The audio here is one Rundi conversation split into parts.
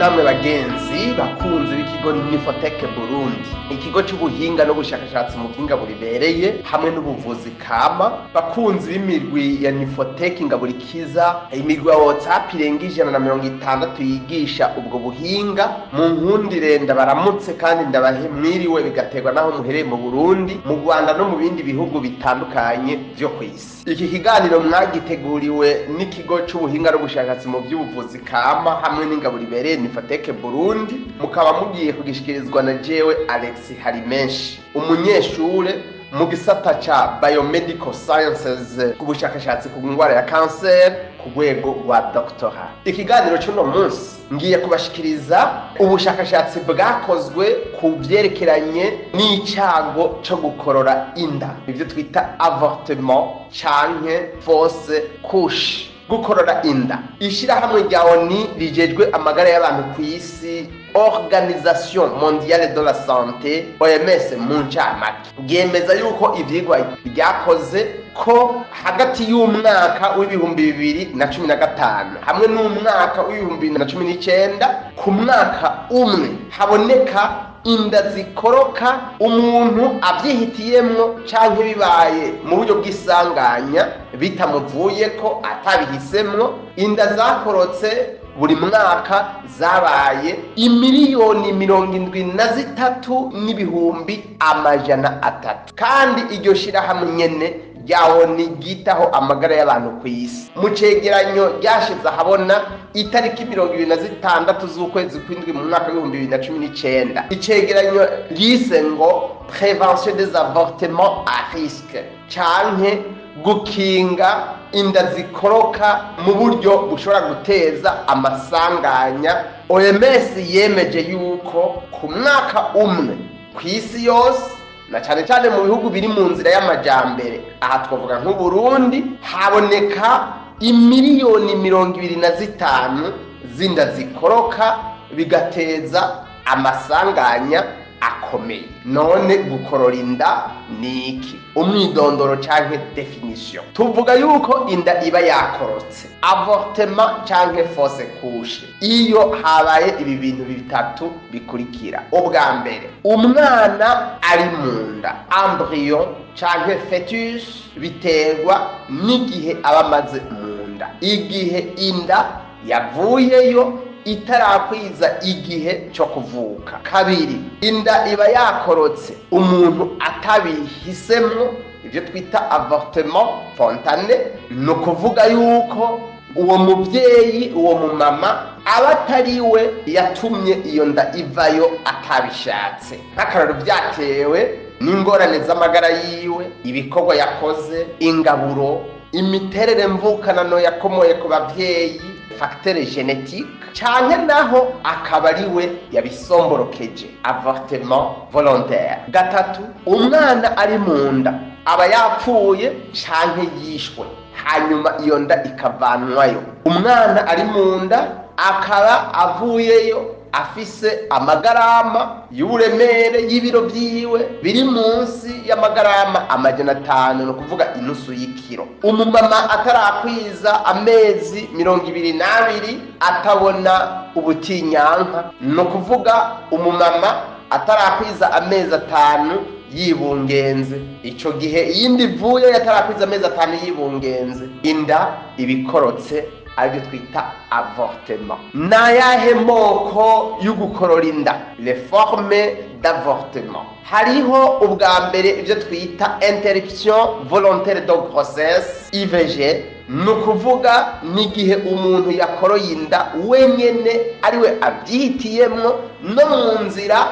namwe bagenzi bakunze b'ikigo Nifotech Burundi, ikigo cy'ubuhinga no gushakashatsi mu buhinga buribereye hamwe n'ubuvuzi kama. Bakunze b'imirwi ya Nifotech Ngaburikiza, imirwi ya WhatsApp irenga 160 yigisha ubwo buhinga. Mu nkundire ndabaramutse kandi ndabahe mwiriwe, bigaterwa naho muhereye mu Burundi, mu Rwanda no mu bindi bihugu bitandukanye byo kw'isi. Iki kiganiro mwagiteguriwe n'ikigo cy'ubuhinga no gushakashatsi mu by'ubuvuzi kama hamwe n'ingaburibereye Nifotech Burundi, mukaba mugiye kugishikirizwa na jewe Alex Harimenshi, umunyeshure mu gisata ca Biomedical Sciences ku bushakashatsi ku ndwara ya cancer ku rwego rwa doctora. Ikiganiro cy'uno munsi ngiye kubashikiriza ubushakashatsi bwakozwe ku byerekeranye n'icago cyo gukorora inda, ibyo twita avortement canke fausse couche. Gukorora inda, ishirahamwe rya ONU rijejwe amagara y'abantu ku isi, Organisation Mondiale de la Santé, OMS mu ncamake, ryemeza yuko ivyigwa byakoze ko hagati y'umwaka w'ibihumbi 2015 hamwe n'umwaka w'ibihumbi 2019 ku mwaka umwe haboneka inda zikoroka umuntu avyihitiyemwo canke bibaye mu buryo bw'isanganya bitamuvuye ko atabihisemwo. Inda zakorotse buri mwaka zabaye 1,73,300,000 kandi iryo shirahamwe nyene ryawo nigitaho amagara y'abantu ku isi mu cegeranyo ryashize ahabona itariki 26 z'ukwezi kw'indwi mu mwaka w'ibihumbi 2019. Icegeranyo ryise ngo prévention des avortements à risque canke gukinga inda zikoroka mu buryo bushobora guteza amasanganya. OMS yemeje yuko ku mwaka umwe ku isi yose na cyane cyane mu bihugu biri mu nzira y'amajambere, aha twavuga nk'u Burundi, haboneka 25,000,000 z'inda zikoroka bigateza amasanganya akomeye. None gukorora inda ni iki? Umwidondoro canke definition. Tuvuga yuko inda iba yakorotse, avortement canke fausse couche, iyo habaye ibi bintu bitatu bikurikira. Ubwa mbere, umwana ari munda, embryon canke fetus, biterwa n'igihe abamaze munda. Igihe inda yavuyeyo itarakwiza igihe cyo kuvuka. Kabiri, inda iba yakorotse umuntu atabihisemwo, ibyo twita avortement spontané, no kuvuga yuko uwo mubyeyi, uwo mumama aba atariwe yatumye iyo nda ivayo atabishatse. Nk'akararo byatewe n'ingorane z'amagara yiwe, ibikorwa yakoze, ingaburo, imiterere mvukanano yakomoye ku bavyeyi, facteur génétique, canke naho akaba ariwe yabisomborokeje, avortement volontaire. Gatatu, umwana ari munda aba yapfuye canke yishwe hanyuma iyo nda ikavanwayo. Umwana ari munda akaba avuyeyo afise amagarama y'uburemere y'ibiro vyiwe biri munsi y'amagarama 500, no kuvuga inusu y'ikiro. Umumama atarakwiza amezi 22 atabona ubutinyanka, no kuvuga umumama atarakwiza amezi 5 yibungenze. Ico gihe yindi vuye yatarakwiza amezi 5 yibungenze, inda ibikorotse, aribyo twita avortement. Nayahe moko y'ugukorora inda? Les formes d'avortement. Hariho ubwa mbere ibyo twita interruption volontaire de grossesse, IVG, no kuvuga n'igihe umuntu yakoroye inda wenyene ariwe abyihitiyemwo no mu nzira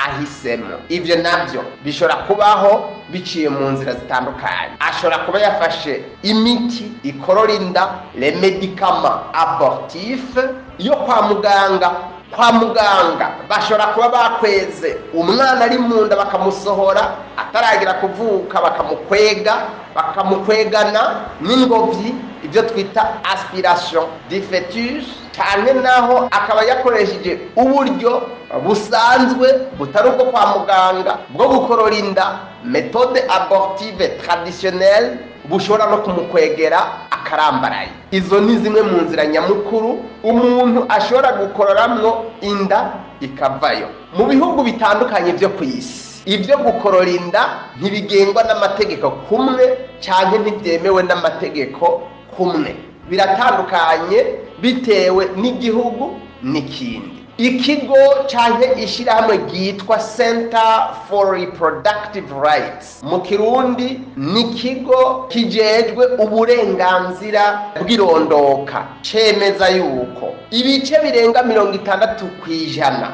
ahisemo. Ivyo navyo bishobora kubaho biciye mu nzira zitandukanye. Ashobora kuba yafashe imiti ikorora inda, les médicaments abortifs yo kwa muganga. Kwa muganga bashobora kuba bakweze umwana ari munda bakamusohora ataragira kuvuka, bakamukwegana n'ingobyi, ibyo twita aspiration du fetus, cyane naho akaba yakoresheje uburyo busanzwe butari ubwo kwa muganga bwo gukorora inda, méthode abortive traditionnelle, bushobora no kumukwegera akarambaraye. Izo ni zimwe mu nzira nyamukuru umuntu ashobora gukororamwo inda ikavayo. Mu bihugu bitandukanye byo ku isi, ibyo gukorora inda ntibigengwa n'amategeko kumwe cyangwa ntibyemewe n'amategeko kumwe, biratandukanye bitewe n'igihugu n'ikindi. Ikigo cyangwa ishyirahamwe ryitwa Center for Reproductive Rights mu Kirundi ni ikigo kijejwe uburenganzira bw'irondoka, cemeza yuko ibice birenga 60%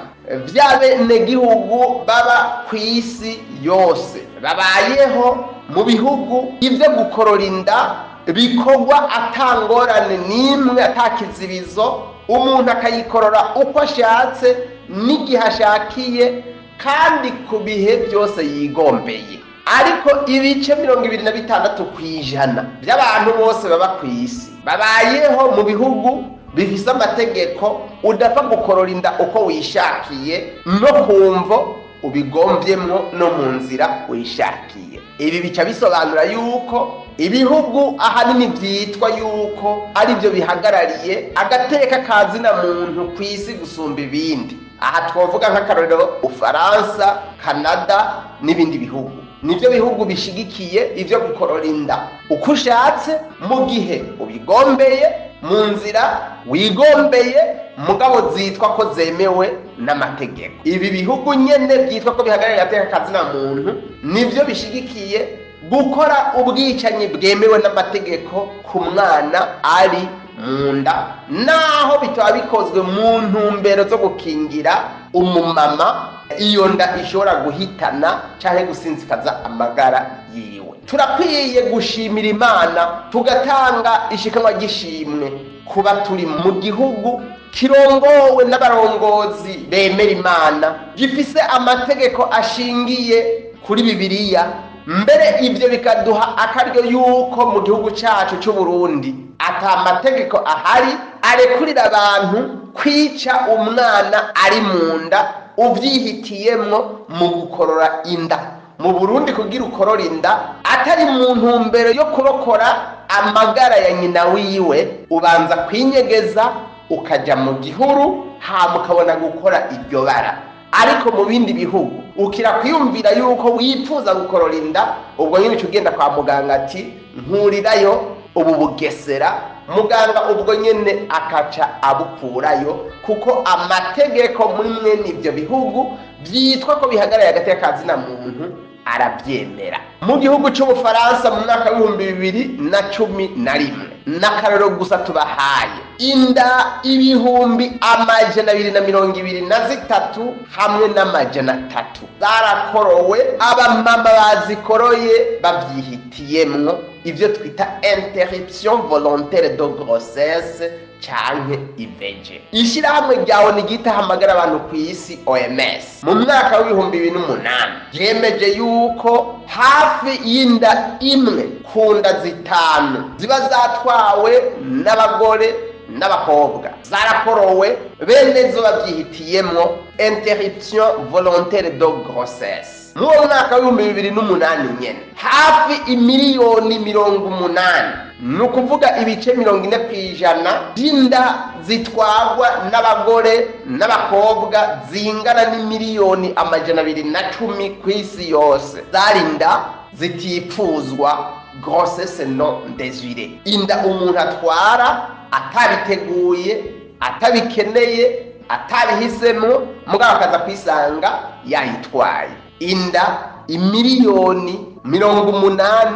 by'abenegihugu baba ku isi yose babayeho mu bihugu ibyo gukorora inda bikorwa atangorane n'imwe, atakizibizo, umuntu akayikorora uko ashatse n'igihe ashakiye kandi ku bihe byose yigombeye. Ariko ibice 26% by'abantu bose baba ku isi babayeho mu bihugu bifise amategeko udapfa gukorora inda uko wishakiye no kumvo ubigombyemwo no mu nzira wishakiye. Ibi bica bisobanura yuko ibihugu ahanini byitwa yuko ari byo bihagarariye agateka kazina muntu ku isi gusumba ibindi. Aha twovuga nk'akarorero Ufaransa, Canada n'ibindi bihugu. Nibyo bihugu bishigikiye ibyo gukorora inda uko ushatse mu gihe ubigombeye mu nzira wigombeye, mugabo zitwa ko zemewe n'amategeko. Ibi bihugu nyene byitwa ko bihagarariye agateka kazina muntu nibyo bishigikiye gukora ubwicanyi bwemewe n'amategeko ku mwana ari mu nda, naho bitaba bikozwe mu ntumbero zo gukingira umumama iyo nda ishobora guhitana cyangwa gusinzikaza amagara yiwe. Turakwiye gushimira Imana tugatanga ishikanwa gishimwe kuba turi mu gihugu kirongowe n'abarongozi bemera Imana, gifise amategeko ashingiye kuri Bibiliya. Mbere ibyo bikaduha akaryo yuko mu gihugu cyacu cy'u Burundi ata mategeko ahari arekurira abantu kwica umwana ari mu nda uvyihitiyemwo mu gukorora inda. Mu Burundi kugira ukorora inda atari mu ntumbero yo kurokora amagara ya nyina wiwe, ubanza kwinyegeza ukaja mu gihuru hama ukabona gukora iryo bara. Ariko mu bindi bihugu ukira kwiyumvira yuko wipfuza gukorora inda, ubwo nyine ugenda kwa muganga ati nkurirayo ubu bugesera, muganga ubwo nyene akaca abukurayo kuko amategeko muri mwene ibyo bihugu byitwa ko bihagarariye agateka kazina muntu arabyemera. Mu gihugu cy'Ubufaransa mu mwaka wa 2011 n'akarero gusa tubahaye inda 223 hamwe n'300 zarakorowe, abamama bazikoroye babyihitiyemwo, ibyo twita interruption volontaire de grossesse canke IVG. Ishyirahamwe ryawe nigitahamagara abantu ku isi OMS mu mwaka wa 2008 yemeje yuko hafi y'inda imwe ku nda zitanu ziba zatwawe n'abagore n'abakobwa zarakorowe, bene zo babyihitiyemwo interruption volontaire de grossesse. Mu mwaka wa 2008 nyene hafi 1,080,000, nukuvuga ibice 40% by'inda zitwagwa n'abagore n'abakobwa zingana n'210,000 ku isi yose zarinda zitipfuzwa, grossesse non désirée. Inda umuntu atwara atabiteguye, atabikeneye, atabihisemo, mugabo akaza kwisanga yayitwaye. Inda 1,080,000 mu nda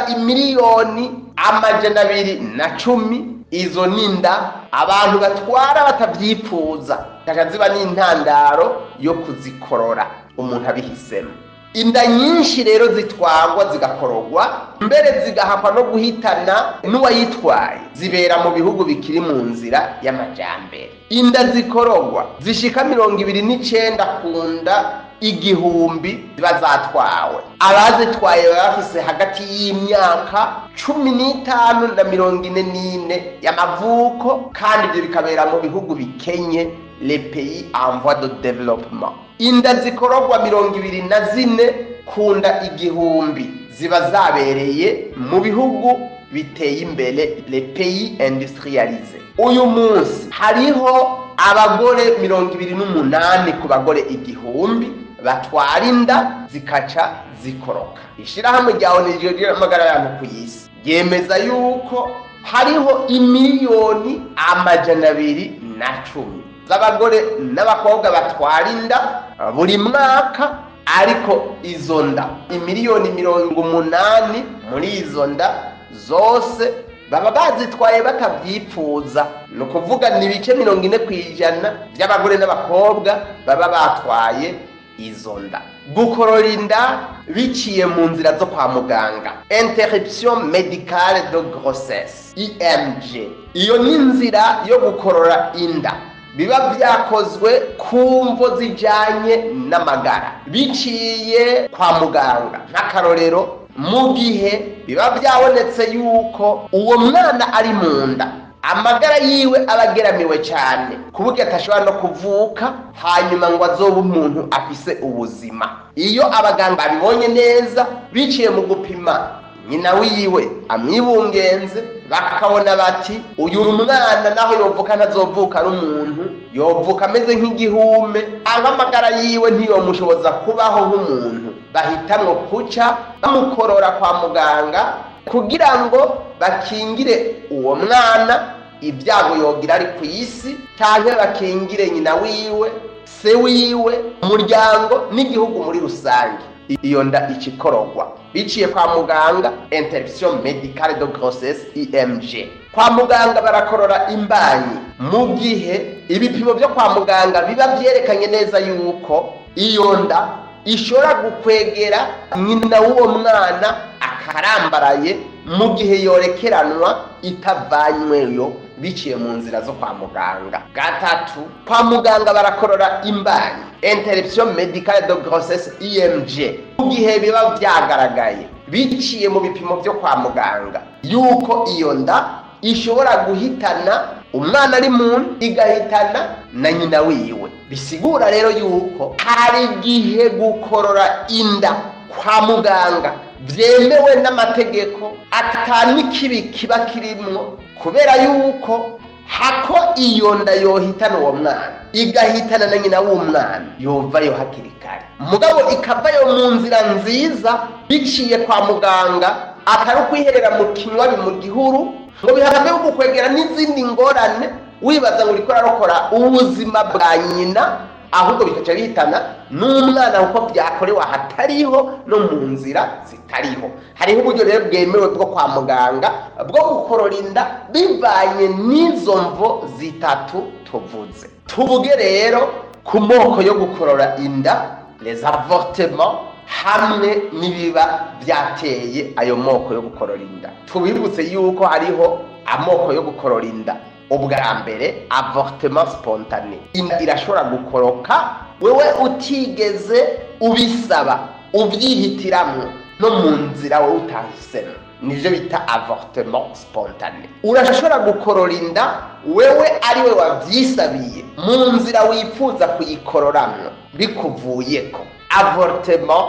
1,210,000, izo ninda abantu batwara batabyipfuza, ziba n'intandaro yo kuzikorora umuntu abihisemo. Inda nyinshi rero zitwagwa zigakororwa, mbere zigahakwa no guhitana n'uwayitwaye, zibera mu bihugu bikiri mu nzira y'amajambere. Inda zikororwa zishika 29 ku nda 1,000 ziba zatwawe. Abazitwaye bafise hagati y'imyaka 15 na 44 y'amavuko, kandi ibyo bikabera mu bihugu bikenye, les pays en voie de développement. Inda zikororwa 24 ku nda igihumbi ziba zabereye mu bihugu biteye imbere, les pays industrialisés. Uyu munsi hariho abagore 28 ku bagore igihumbi batwara inda zikaca zikoroka. Ishirahamwe rya ONU ry'amagara y'abantu ku isi ryemeza yuko hariho imiliyoni 210 z'abagore n'abakobwa batwara inda buri mwaka, ariko izo nda imiliyoni 80 muri izo nda zose baba bazitwaye batabyipfuza. Ni ukuvuga ni ibice 40% by'abagore n'abakobwa baba batwaye izo nda. Gukorora inda biciye mu nzira zo kwa muganga, interruption médicale de grossesse, IMG, iyo ni inzira yo gukorora inda biba byakozwe ku mvo zijanye n'amagara biciye kwa muganga. Nk'akarorero, mu gihe biba byabonetse yuko uwo mwana ari mu nda amagara yiwe abageramiwe cyane ku buryo atashobora no kuvuka hanyuma ngo azobe umuntu afise ubuzima, iyo abaganga babibonye neza biciye mu gupima nyina wiwe amwibungenze, bakabona bati uyu mwana naho yovuka ntazovuka ari umuntu, yovuka ameze nk'igihume, amagara yiwe ntiyomushoboza kubaho nk'umuntu, bahitamwo kuca bamukorora kwa muganga kugira ngo bakingire uwo mwana ibyago yogira ari ku isi, cyangwa bakingire nyina wiwe, se wiwe, umuryango n'igihugu muri rusange. Iyo nda ikikorogwa biciye kwa muganga, interruption médicale de grossesse, IMG. Kwa muganga barakorora imbanyi mu gihe ibipimo byo kwa muganga biba byerekanye neza yuko iyo nda ishobora gukwegera nyina w'uwo mwana akarambaraye mu gihe yorekeranwa itavanyweyo biciye mu nzira zo kwa muganga. Gatatu, kwa muganga barakorora imbanyi, interruption médicale de grossesse, IMG, mu gihe biba byagaragaye biciye mu bipimo byo kwa muganga yuko iyo nda ishobora guhitana umwana ari muntu, igahitana na nyina wiwe. Bisigura rero yuko hari igihe gukorora inda kwa muganga byemewe n'amategeko, atani kibi kiba kirimwo, kubera yuko hako iyo nda yohitana uwo mwana igahitana na nyina w'umwana, yovayo hakiri kare, mugabo ikavayo mu nzira nziza biciye kwa muganga, atari ukwiherera mu kinywa mu gihuru ngo bihave gukwegera n'izindi ngorane wibaza ngo uriko ararokora ubuzima bwa nyina, ahubwo bikaca bihitana n'umwana kuko byakorewe hatariho no mu nzira zitariho. Hariho uburyo rero bwemewe bwo kwa muganga bwo gukorora inda bivanye n'izo mvo zitatu tuvuze. Tuvuge rero ku moko yo gukorora inda, les avortements, hamwe n'ibiba byateye ayo moko yo gukorora inda. Tubibutse yuko hariho amoko yo gukorora inda. Ubwa mbere, avortement spontané, inda irashobora gukoroka wewe utigeze ubisaba, ubyihitiramwo no mu nzira wowe utahisemo, nivyo bita avortement spontané. Urashobora gukorora inda wewe ari we wavyisabiye mu nzira wifuza kuyikororamwo bikuvuyeko, avortement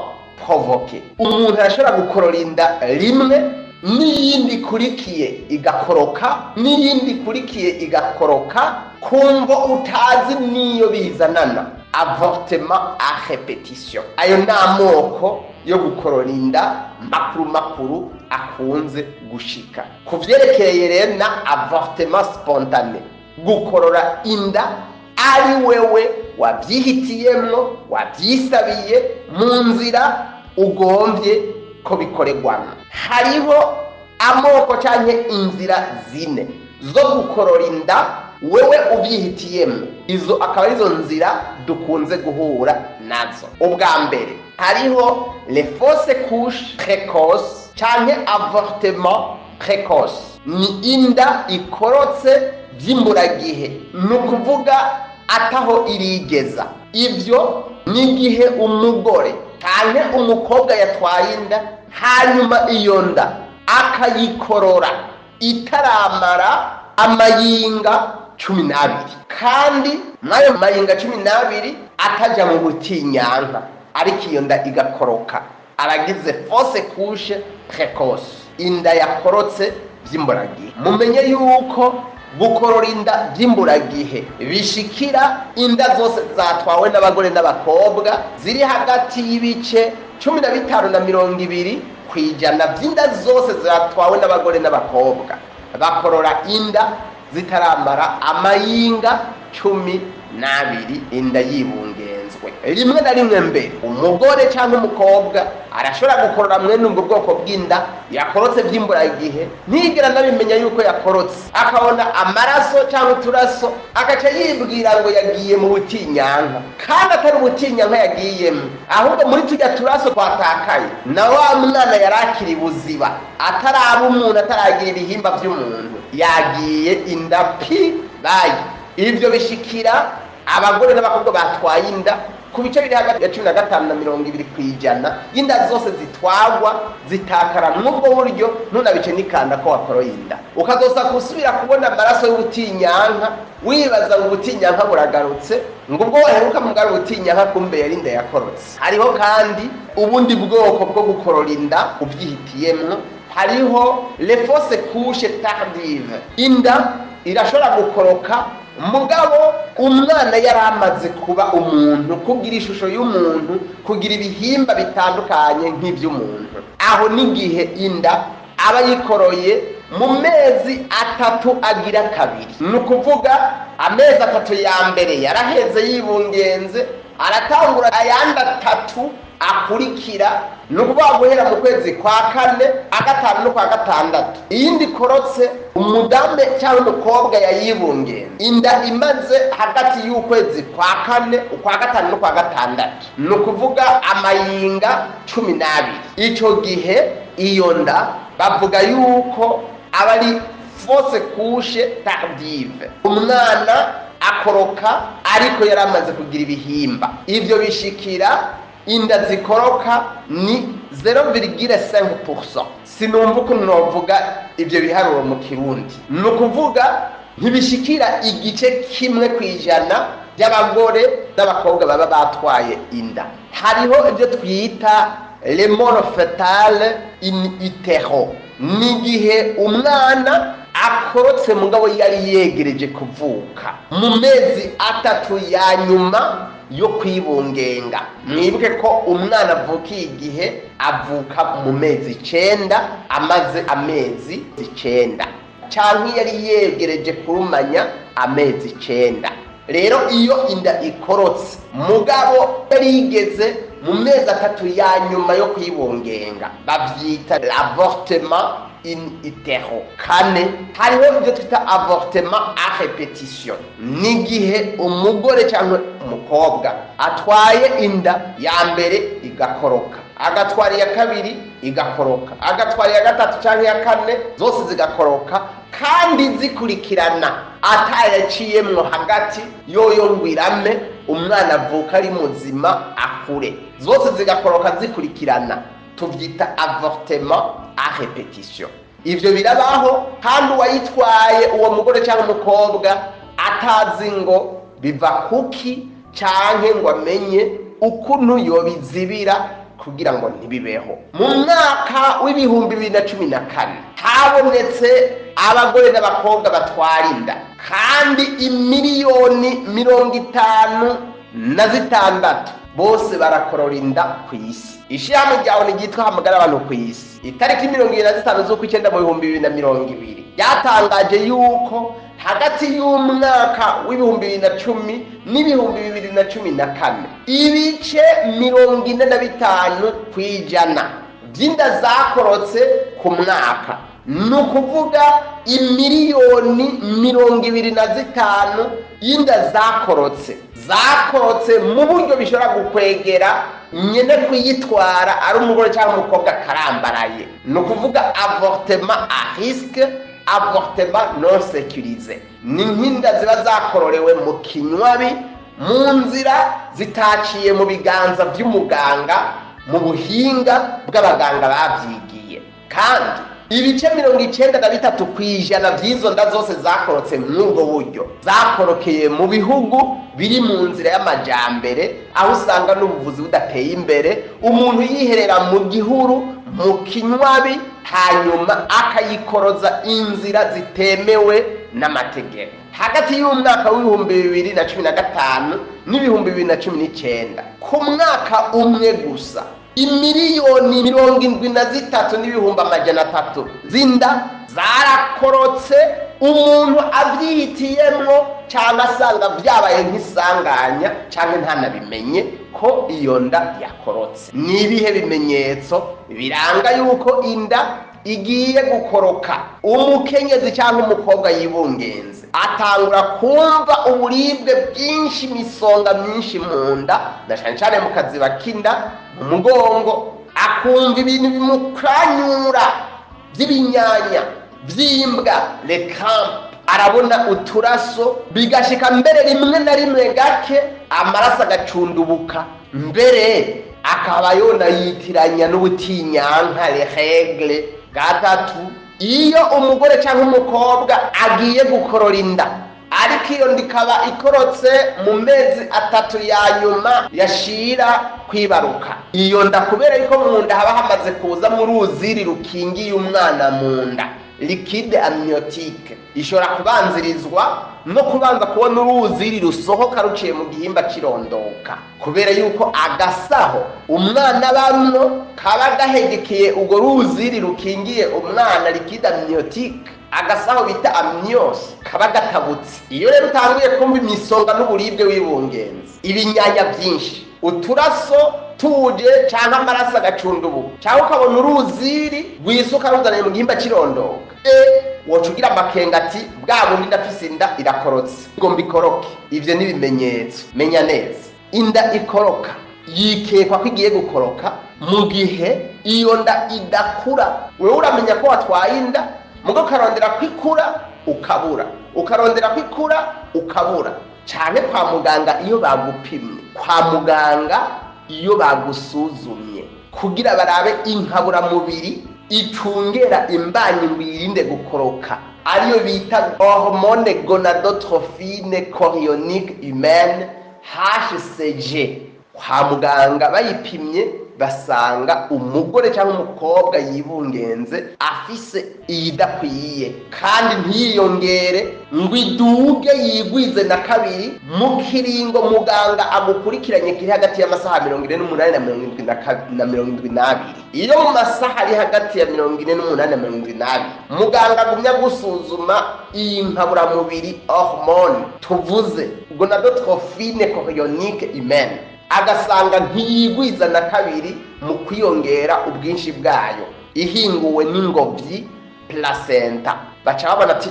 provoqué. Umuntu arashobora gukorora inda rimwe n'iyindi kurikiye igakoroka, n'iyindi kurikiye igakoroka, kumva utazi niyo bizanana, avortement à répétition. Ayo namoko yo gukorora inda makuru akunze gushika. Kuvyerekeye rero na avortement spontané, gukorora inda ari wewe wabyihitiyemwo, wabyisabiye mu nzira ugomvye ko bikoregwana. Hariho amoko canke inzira zine zo gukorora inda wewe ubyihitiyemwo, izo akaba arizo nzira dukunze guhura nazo. Ubwa mbere hariho les fausses couches précoces canke avortement précoce, ni inda ikorotse by'imburagihe, ni ukuvuga ataho irigeza. Ivyo ni igihe umugore canke umukobwa yatwaye inda hanyuma iyo nda akayikorora itaramara amayinga 12, kandi mwayo mayinga 12 ataja mu butinyanka, ariko iyo nda igakoroka aragize fausse couche précoce, inda yakorotse vy'imburagihe. Mumenye yuko gukorora inda vy'imburagihe bishikira inda zose zatwawe n'abagore n'abakobwa ziri hagati y'ibice 15 na 20 kwijana vy'inda zose zatwawe n'abagore n'abakobwa bakorora inda zitaramara amayinga 12 inda yibungenzwe. Rimwe na rimwe mbere umugore cyangwa umukobwa arashobora gukorora mwene ubwo bwoko bw'inda yakorotse vy'imburagihe ntigera nabimenya yuko yakorotse, akabona amaraso cyangwa uturaso akaca yibwira ngo yagiye mu butinyanka, kandi atari ubutinyanka yagiyemo, ahubwo muri tujya turaso twatakaye na wa mwana yarakiri buziba ataraba umuntu, ataragira ibihimba vy'umuntu, yagiye inda pi bayi. Ibyo bishikira abagore n'abakobwa batwaye inda ku bice biri hagati ya 15 na 20 kwijana y'inda zose zitwagwa zitakara n'ubwo buryo ntunabice nikanda ko wakoroye inda, ukazosa kusubira kubona amaraso y'ubutinyanka wibaza ngo ubutinyanka buragarutse, ngo ubwo waheruka mugara ubutinyanka kumbe yari inda yakorotse. Hariho kandi ubundi bwoko bwo gukorora inda ubyihitiyemwo, hariho les fausses couches tardives. Inda irashobora gukoroka mugabo umwana yaramaze kuba umuntu, kugira ishusho y'umuntu, kugira ibihimba bitandukanye nk'ivy'umuntu. Aho n'igihe inda aba yikoroye mu mezi 3 agira kabiri, nukuvuga amezi 3 ya mbere yaraheze yibungenze, aratangura ayandi 3 akurikira, nukuvuga guhera mu kwezi kwa 4, agatanu no kwa gatandatu. Iyindi korotse umudame cyangwa umukobwa yayibungenze, inda imaze hagati y'ukwezi kwa 4, ukwa gatanu no kwa gatandatu, nukuvuga amayinga 12. Ico gihe iyo nda bavuga yuko abari fausse couche tardive, umwana akoroka ariko yaramaze kugira ibihimba. Ivyo bishikira inda zikoroka ni 0,5%. Sinumva ukuntu novuga ivyo biharuro mu Kirundi, nukuvuga ntibishikira igice kimwe kwijana by'abagore n'abakobwa baba batwaye inda. Hariho ibyo twita le mort fetal in utero, n'igihe umwana akorotse mugabo yari yegereje kuvuka mu mezi 3 ya nyuma yo kwibungenga. Mwibuke ko umwana avukiye igihe avuka mu mezi 9, amaze amezi 9, canke yari yegereje kurumanya amezi 9. Rero iyo inda ikorotse mugabo yari yigeze mu mezi 3 ya nyuma yo kwibungenga, bavyita l'avortement in utero. Kane, hariho ibyo twita avortement à répétition, n'igihe umugore cyangwa umukobwa atwaye inda ya mbere igakoroka, agatwara iya kabiri igakoroka, agatwara iya gatatu cyangwa iya kane, zose zigakoroka kandi zikurikirana, atayaciyemwo hagati yoyo ngwirame umwana avuka ari muzima akure, zose zigakoroka zikurikirana, tuvyita avortement à répétition. Ivyo birabaho kandi uwayitwaye uwo mugore cyangwa umukobwa atazi ngo biva kuki canke ngo amenye ukuntu yobizibira kugira ngo ntibibeho. Mu mwaka w'ibihumbi 2014 habonetse abagore n'abakobwa batwara inda kandi imiliyoni 56 bose barakorora inda ku isi. Ishirahamwe ryawe ryitwa hamagara abantu ku isi, itariki 25 z'ukw'icyenda mu 2020 ryatangaje yuko hagati y'umwaka w'ibihumbi 2010 n'ibihumbi 2014 ibice 45 kwijana by'inda zakorotse ku mwaka, nukuvuga imiliyoni 25 y'inda zakorotse mu buryo bishobora gukwegera nyene kuyitwara ari umugore cyangwa umukobwa karambaraye, nukuvuga avortement à risque, avortement non sécurisé. Ni nk'inda ziba zakororewe mu kinywabi, mu nzira zitaciye mu biganza by'umuganga, mu buhinga bw'abaganga babyigiye. Kandi ibice 93 kw'ijana by'izo nda zose zakorotse mw'ubwo buryo zakorokeye mu bihugu biri mu nzira y'amajambere, aho usanga n'ubuvuzi budateye imbere, umuntu yiherera mu gihuru mu kinywabi hanyuma akayikoroza inzira zitemewe n'amategeko. Hagati y'umwaka w'ibihumbi 2015 n'ibihumbi 2019 ku mwaka umwe gusa imiliyoni 73 n'ibihumbi 300 zinda zarakorotse, umuntu avyihitiyemwo cyangwa asanga vyabaye nk'isanganya cyangwa ntanabimenye ko iyo nda yakorotse. Nibihe bimenyetso biranga yuko inda igiye gukoroka? Umukenyezi cyangwa umukobwa yibungenze atangura kumva uburibwe bwinshi, imisonga myinshi mu nda, na cyane mu kaziba k'inda, mu mugongo, akumva ibintu bimukanyura by'ibinyanya vyimbwa, le cramp, arabona uturaso, bigashika mbere rimwe na rimwe gake amaraso agacundubuka, mbere akaba yona yitiranya n'ubutinyanka, le règle. Gatatu, iyo umugore cyangwa umukobwa agiye gukorora inda ariko iyo ndikaba ikorotse mu mezi 3 ya nyuma yashira kwibaruka, iyo nda kubera yuko mu nda haba hamaze kuza mu ruziri rukingiye umwana mu nda, liquide amniotique, ishobora kubanzirizwa no kubanza kubona uruziri rusohoka ruciye mu gihimba kirondoka, kubera yuko agasaho umwana bamwo kaba gahegekeye ubwo ruziri rukingiye umwana, liquide amniotique, agasaho bita amnios kaba gatabutse. Iyo rero utanguye kumva imisonga n'uburibwe wibungenze, ibinyanya byinshi, uturaso tuje cyangwa amaraso agacundubuka, cyangwa ukabona uruziri rwisuka ruzaniye mu gihimba kirondoka, wocugira amakenga ati bwa bundi ndafise inda irakorotse, ngomba ikoroke. Ivyo ni bimenyetso. Menya neza, inda ikoroka yikekwa ko igiye gukoroka mu gihe iyo nda idakura. Wewe uramenya ko watwaye inda, mugo karondera kwikura ukabura, ukarondera kwikura ukabura. Cyane kwa muganga iyo bagupimye, kwa muganga iyo bagusuzumye kugira barabe inkabura mubiri icungera imbanyi ngo yirinde gukoroka, ariyo bita hormone gonadotrophine chorionique humaine, HCG. Kwa muganga bayipimye basanga umugore cyangwa umukobwa yibungenze afise iyidakwiye kandi ntiyiyongere ngo iduge yigwize na kabiri mu kiringo muganga agukurikiranye kiri hagati y'amasaha 48 na 72. Iyo mu masaha ari hagati ya 48 na 72 muganga agumya gusuzuma iyi nkabura mubiri hormone tuvuze gonadotrophine chorionique humaine, agasanga ntiyigwiza na kabiri mu kwiyongera ubwinshi bwayo, ihinguwe n'ingobyi placenta, baca babona ati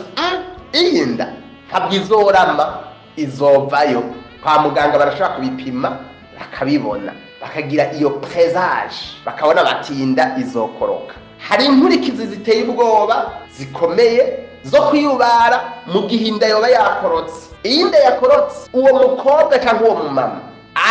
iyi nda ntabwo izorama, izovayo. Kwa muganga barashobora kubipima bakabibona, bakagira iyo présage, bakabona bati inda izokoroka. Hari inkurikizi ziteye ubwoba zikomeye zo kwiyubara mu gihe inda yoba yakorotse. Iyi nda yakorotse, uwo mukobwa cyangwa uwo mumama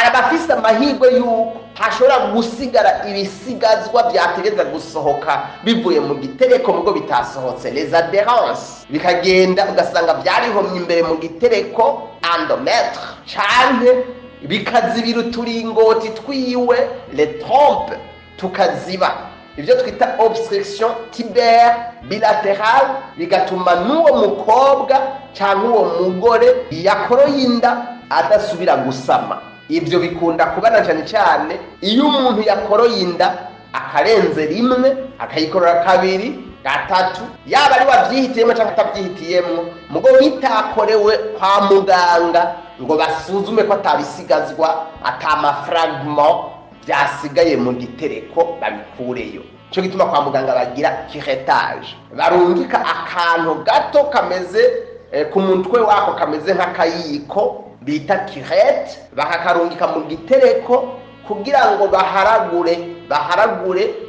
arabafise amahirwe yuko hashobora gusigara ibisigazwa byategeza gusohoka bivuye mu gitereko mugo bitasohotse, les adhérences, bikagenda ugasanga byarihomye imbere mu gitereko endomètre, canke bikazibira uturingoti twiwe les trompes tukaziba, ibyo twita obstruction tubaire bilatérale, bigatuma n'uwo mukobwa cyangwa uwo mugore yakoroye inda adasubira gusama. Ibyo bikunda kubana cyane iyo umuntu yakoroye inda akarenze rimwe, akayikorora kabiri, gatatu, yaba ari wabyihitiyemo cyangwa atabyihitiyemo, mugo bitakorewe kwa muganga ngo basuzume ko atabisigazwa, atamafragment byasigaye mu gitereko babikureyo. Cyo gituma kwa muganga bagira curettage, barungika akantu gato kameze ku mutwe wako kameze nk'akayiko bita curette, bakakarungika mu gitereko kugira ngo baharagure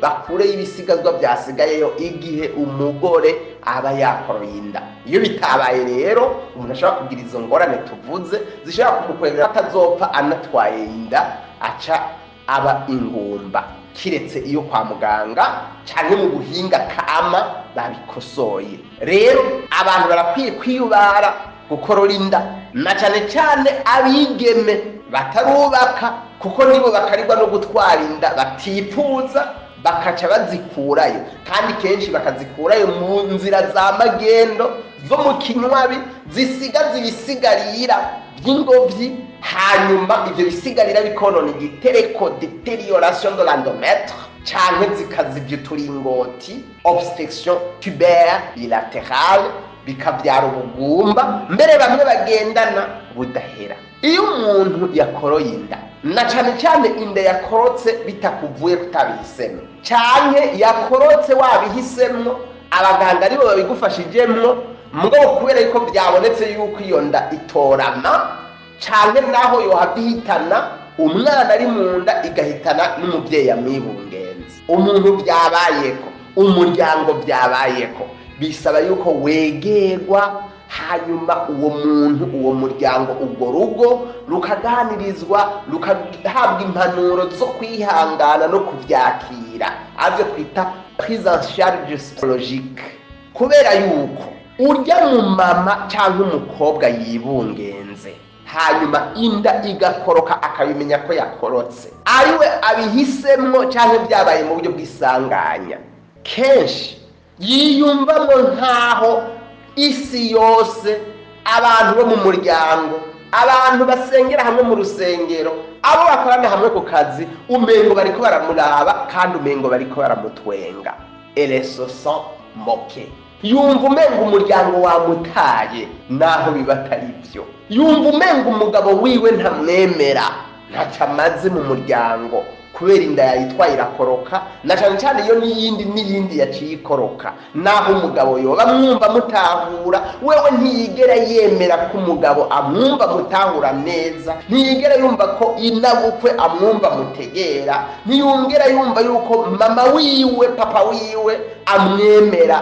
bakure ibisigazwa byasigayeyo igihe umugore aba yakoroye inda. Iyo bitabaye rero umuntu ashobora kugira izo ngorane tuvuze zishobora kumukwegera atazopfa anatwaye inda, aca aba ingumba, kiretse iyo kwa muganga cyane mu buhinga kama babikosoye. Rero abantu barakwiye kwiyubara gukorora inda, na cyane cyane abigeme batarubaka, kuko nibo bakarirwa no gutwara inda batifuza, bakaca bazikurayo, kandi kenshi bakazikurayo mu nzira za magendo zo mu kinywabi, zisigaza ibisigarira by'ingobyi, hanyuma ibyo bisigarira bikonona igitereko, deterioration de l'endomètre, canke zikazivya uturingoti, obstruction tubaire bilatérale, bikavyara ubugumba, mbere bamwe bagendana budahera. Iyo umuntu yakoroye inda, na cyane cyane inda yakorotse bitakuvuye kutabihisemo, canke yakorotse wabihisemwo, abaganga aribo babigufashijemwo, mugabo kubera yuko byabonetse yuko iyo nda itorama, canke naho yohavihitana umwana ari mu nda, igahitana n'umuvyeyi amwibungenze, umuntu byabayeko, umuryango byabayeko, bisaba yuko wegerwa, hanyuma uwo muntu, uwo muryango, urwo rugo rukaganirizwa, rukahabwa impanuro zo kwihangana no kuvyakira, avyo twita prise en charge psychologique. Kubera yuko urya mu mama cyangwa umukobwa yibungenze, hanyuma inda igakoroka akabimenya ko yakorotse, ariwe abihisemwo cyangwa byabaye mu buryo bw'isanganya, kenshi yiyumvamo nkaho isi yose, abantu bo mu muryango, abantu basengera hamwe mu rusengero, abo bakorana hamwe ku kazi, umengo bariko baramuraba kandi umengo bariko baramutwenga. Elle se sent moquée. Yumva umengo umuryango wamutaye naho bibatari byo. Yumva umengo umugabo wiwe ntamwemera, ntaca amaze mu muryango, kubera inda yayitwaye irakoroka, na cyane cyane iyo n'iyindi yaciye ikoroka, naho umugabo yoba amwumva mutahura, wewe ntiyigera yemera ko umugabo amwumva mutahura neza, ntiyigera yumva ko inabukwe amwumva mutegera, ntiyongera yumva yuko mama wiwe, papa wiwe amwemera,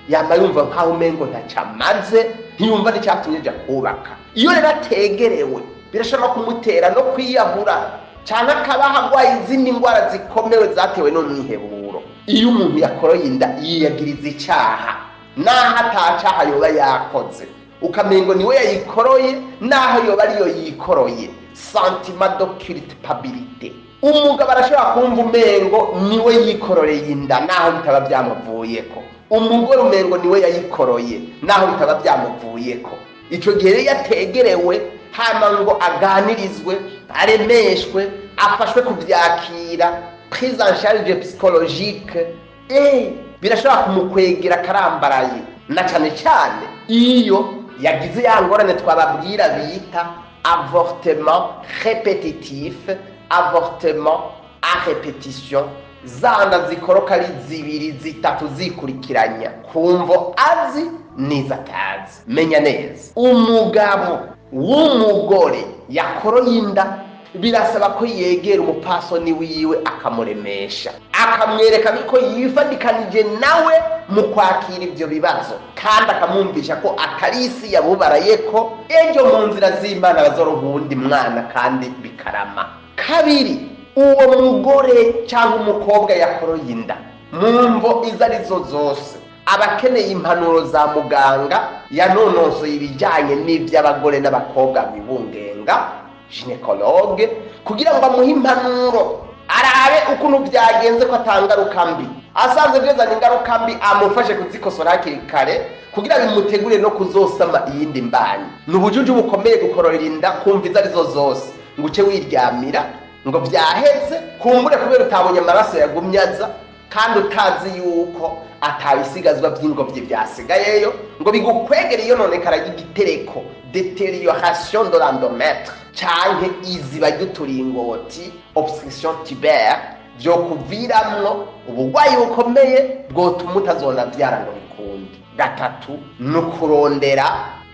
yama yumva nkaho umengo ntaca amaze, ntiyumva n'icyatumye ajya kubaka. Iyo rero ategerewe, birashobora kumutera no kwiyahura, cyane akaba hagwaye izindi ndwara zikomewe zatewe n'umwiheburo. Iyo umuntu yakoroye inda yiyagiriza icyaha, naho atacaha yoba yakoze, ukamengo niwe yayikoroye, naho yoba ariyo yikoroye, sentiment de culpabilité. Umugabo arashobora kumva umengo niwe yikororeye inda, naho bitaba byamuvuyeko. Umugore umengo niwe yayikoroye, naho bitaba byamuvuyeko. Ico gihe yategerewe, hama ngo aganirizwe, aremeshwe, afashwe kuvyakira, prise en charge psychologique, birashobora kumukwegera karambaraye, na cyane cyane iyo yagize ya ngorane twababwira bita avortement répétitif, avortement à répétition, zanda zikoroka ari zibiri zitatu zikurikiranya, kumvo azi nizatazi. Menya neza, umugabo w'umugore yakoroye inda, birasaba ko yegera umupasoni wiwe akamuremesha, akamwereka ko yifadikanije nawe mu kwakira ibyo bibazo, kandi akamwumvisha ko atari isi yabubarayeko, ejo mu nzira z'Imana bazoronka uwundi mwana kandi bikarama. Kabiri, uwo mugore cyangwa umukobwa yakoroye inda, mu mvo izo arizo zose, abakeneye impanuro za muganga yanonosoye ibijyanye n'iby'abagore n'abakobwa bibungenga, gynécologue, kugira ngo amuhe impanuro, arabe ukuntu byagenze ko atangaruka mbi, asanze byazana ingaruka mbi amufashe kuzikosora hakiri kare, kugira bimutegure no kuzosama iyindi mbanyi. Ni ubujuju bukomeye gukororera inda, kumva izo arizo zose, ngo uce wiryamira ngo byaheze, kumbure kubera utabonye amaraso yagumyaza, kandi utazi yuko atabisigazwa by'ingobyi byasigayeyo, ngo bigukwegere iyo none karaga igitereko, détérioration de l'endomètre, canke iziba ry'uturingoti, obstruction tubaire, byo kuviramwo ubugwayi bukomeye bwotuma utazonavyara ngo bikundi. Gatatu, nukurondera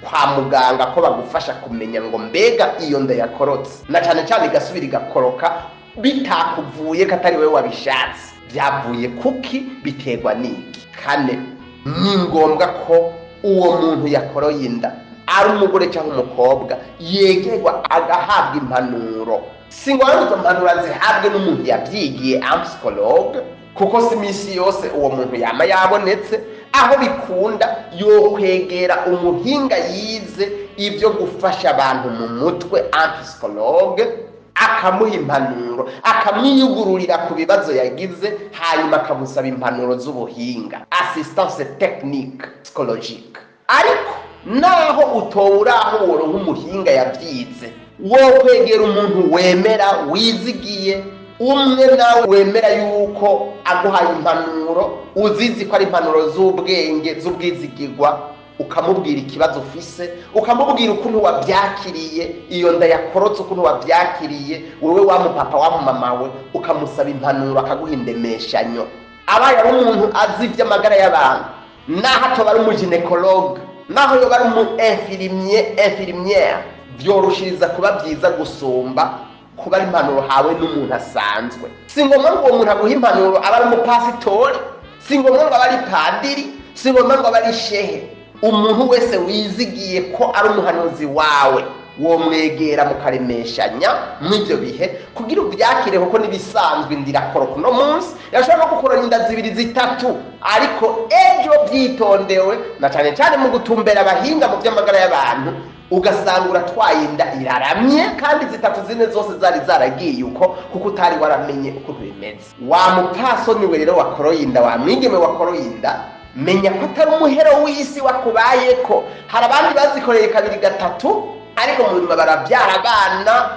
kwa muganga ko bagufasha kumenya ngo mbega iyo nda yakorotse, na cyane cyane igasubira igakoroka bitakuvuye katari wewe wabishatse, byavuye kuki, biterwa n'iki. Kane, ni ngombwa ko uwo muntu yakoroye inda, ari umugore cyangwa umukobwa, yegerwa agahabwa impanuro. Si ngombwa izo mpanuro zihabwe n'umuntu yabyigiye, psychologue, kuko si misi yose uwo muntu yama yabonetse, aho bikunda yokwegera umuhinga yize ibyo gufasha abantu mu mutwe, psychologue, akamuha impanuro, akamwiyugururira ku bibazo yagize, hanyuma akamusaba impanuro z'ubuhinga, assistance technique psychologique. Ariko naho utowuraho woronka umuhinga yavyize, wo kwegera umuntu wemera, wizigiye, umwe nawe wemera yuko aguhaye impanuro, uzizi ko ari impanuro z'ubwenge, z'ubwizigirwa, ukamubwira ikibazo ufise, ukamubwira ukuntu wabyakiriye, iyo nda yakorotse ukuntu wabyakiriye, wewe wa mupapa wa mama we, ukamusaba impanuro, akaguha indemeshanyo. Abaye ari umuntu azi iby'amagara y'abantu, naho atoba ari umuginekologe, naho yoba ari infirmière, byoroshiriza kuba byiza gusumba kuba ari impanuro hawe n'umuntu asanzwe. Si ngombwa ngo uwo muntu aguha impanuro aba ari umupasitori, si ngombwa ngo aba ari padiri, si ngombwa ngo aba ari shehe. Umuntu wese wizigiye ko ari umuhanuzi wawe, wo mwegera mukaremeshanya mw'ibyo bihe kugira ubyakire, kuko nibisanzwe ndirakoroka uno munsi yashobora kukurana inda 2 3, ariko ejo byitondewe, na cyane cyane mu gutumbera abahinga mu by'amagara y'abantu, ugasanga uratwaye inda iraramye kandi 3 4 zose zari zaragiye uko, kuko utari waramenye ukuntu bimeze. Wa mupfasoni we rero wakoroye inda, wa mwigeme wakoroye inda, menya ko atari umuhero w'isi wakubayeko. Hari abandi bazikoreye 2 3, ariko mu nyuma barabyara abana,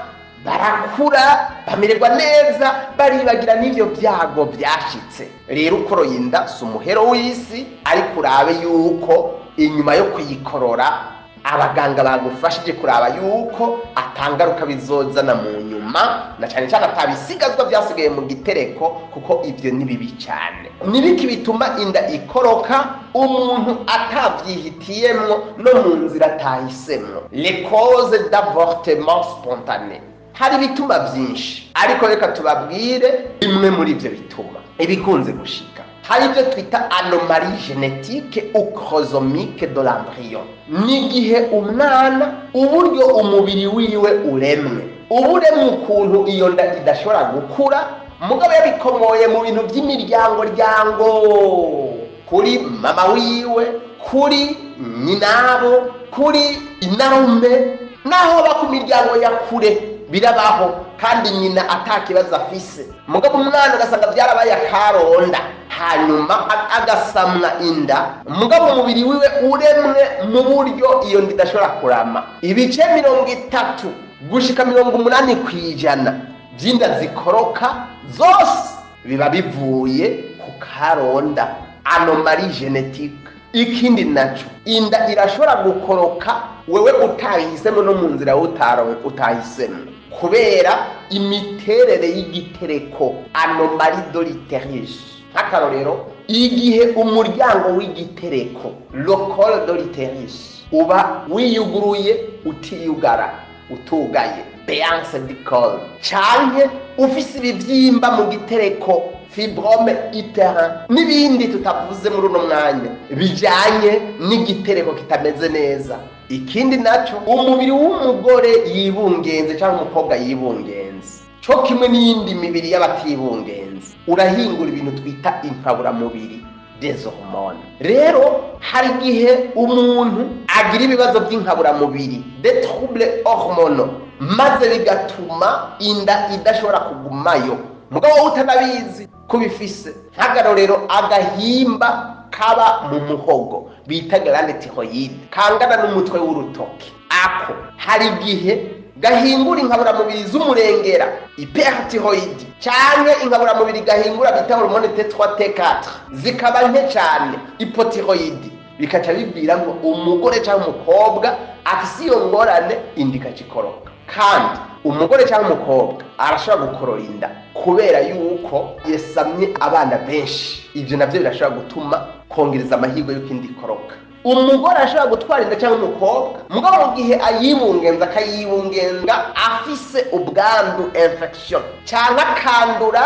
barakura, bamererwa neza, baribagira n'ivyo byago byashitse. Rero ukoroye inda si umuhero w'isi, ariko urabe yuko inyuma yo kuyikorora abaganga bagufashije kuraba yuko atangaruka bizozana mu nyuma, na cyane cyane atabisigazwa byasigaye mu gitereko, kuko ivyo ni bibi cyane. Nibiki bituma inda ikoroka umuntu atavyihitiyemwo no mu nzira atahisemwo. Les causes d'avortement spontané, hari bituma byinshi, ariko reka tubabwire bimwe muri ivyo bituma. Ibikunze gushika, hari ibyo twita anomalie génétique ou chromosomique de l'embryon. N'igihe umwana uburyo umubiri wiwe uremwe, uburemwe ukuntu iyo nda idashobora gukura, mugabo yabikomoye mu bintu by'imiryango kuri mama wiwe, kuri nyinabo, kuri inarume, naho ba ku miryango ya kure birabaho, kandi nyina atakibazo afise, mugabo umwana ugasanga byarabaye akaronda, hanyuma agasamwa inda, mugabo umubiri wiwe uremwe mu buryo iyo nda idashobora kurama. Ibice 30 gushika 80% by'inda zikoroka zose biba bivuye ku karonda, anomalie génétique. Ikindi naco, inda irashobora gukoroka wewe utahisemo no mu nzira utahisemo, kubera imiterere y'igitereko, anomalie de l'utérus. Akarorero, igihe umuryango w'igitereko, le col de l'utérus, uba wiyuguruye utiyugara, utugaye, béance du col, canke ufise ibivyimba mu gitereko, fibrome utérin, n'ibindi tutavuze muri uno mwanya bijanye n'igitereko kitameze neza. Ikindi naco, umubiri w'umugore yibungenze cyangwa umukobwa yibungenze, cyo kimwe n'iyindi mibiri y'abatibungenze, urahingura ibintu twita inkaburamubiri, des hormones. Rero hari igihe umuntu agira ibibazo by'inkaburamubiri, des troubles hormonaux, maze bigatuma inda idashobora kugumayo, mugabo utanabizi kubifise. Nk'akarorero, agahimba kaba mu muhogo bita glande thyroïde, kangana n'umutwe w'urutoki, ako hari igihe gahingura inkaburamubiri z'umurengera, hyperthyroïde, cyane inkaburamubiri gahingura bita hormone T3 T4 zikaba nke cyane, hypothyroïde, bikaca bibwira ngo umugore cyangwa umukobwa afise iyo ngorane, inda ikacikoroka. Kandi umugore cyangwa umukobwa arashobora gukorora inda kubera yuko yasamye abana benshi, ivyo navyo birashobora gutuma kongereza amahirwe y'uko inda ikoroka. Umugore ashobora gutwara inda cyangwa umukobwa, mugabo mu gihe ayibungenza akayibungenga afise ubwandu, infection, cyangwa akandura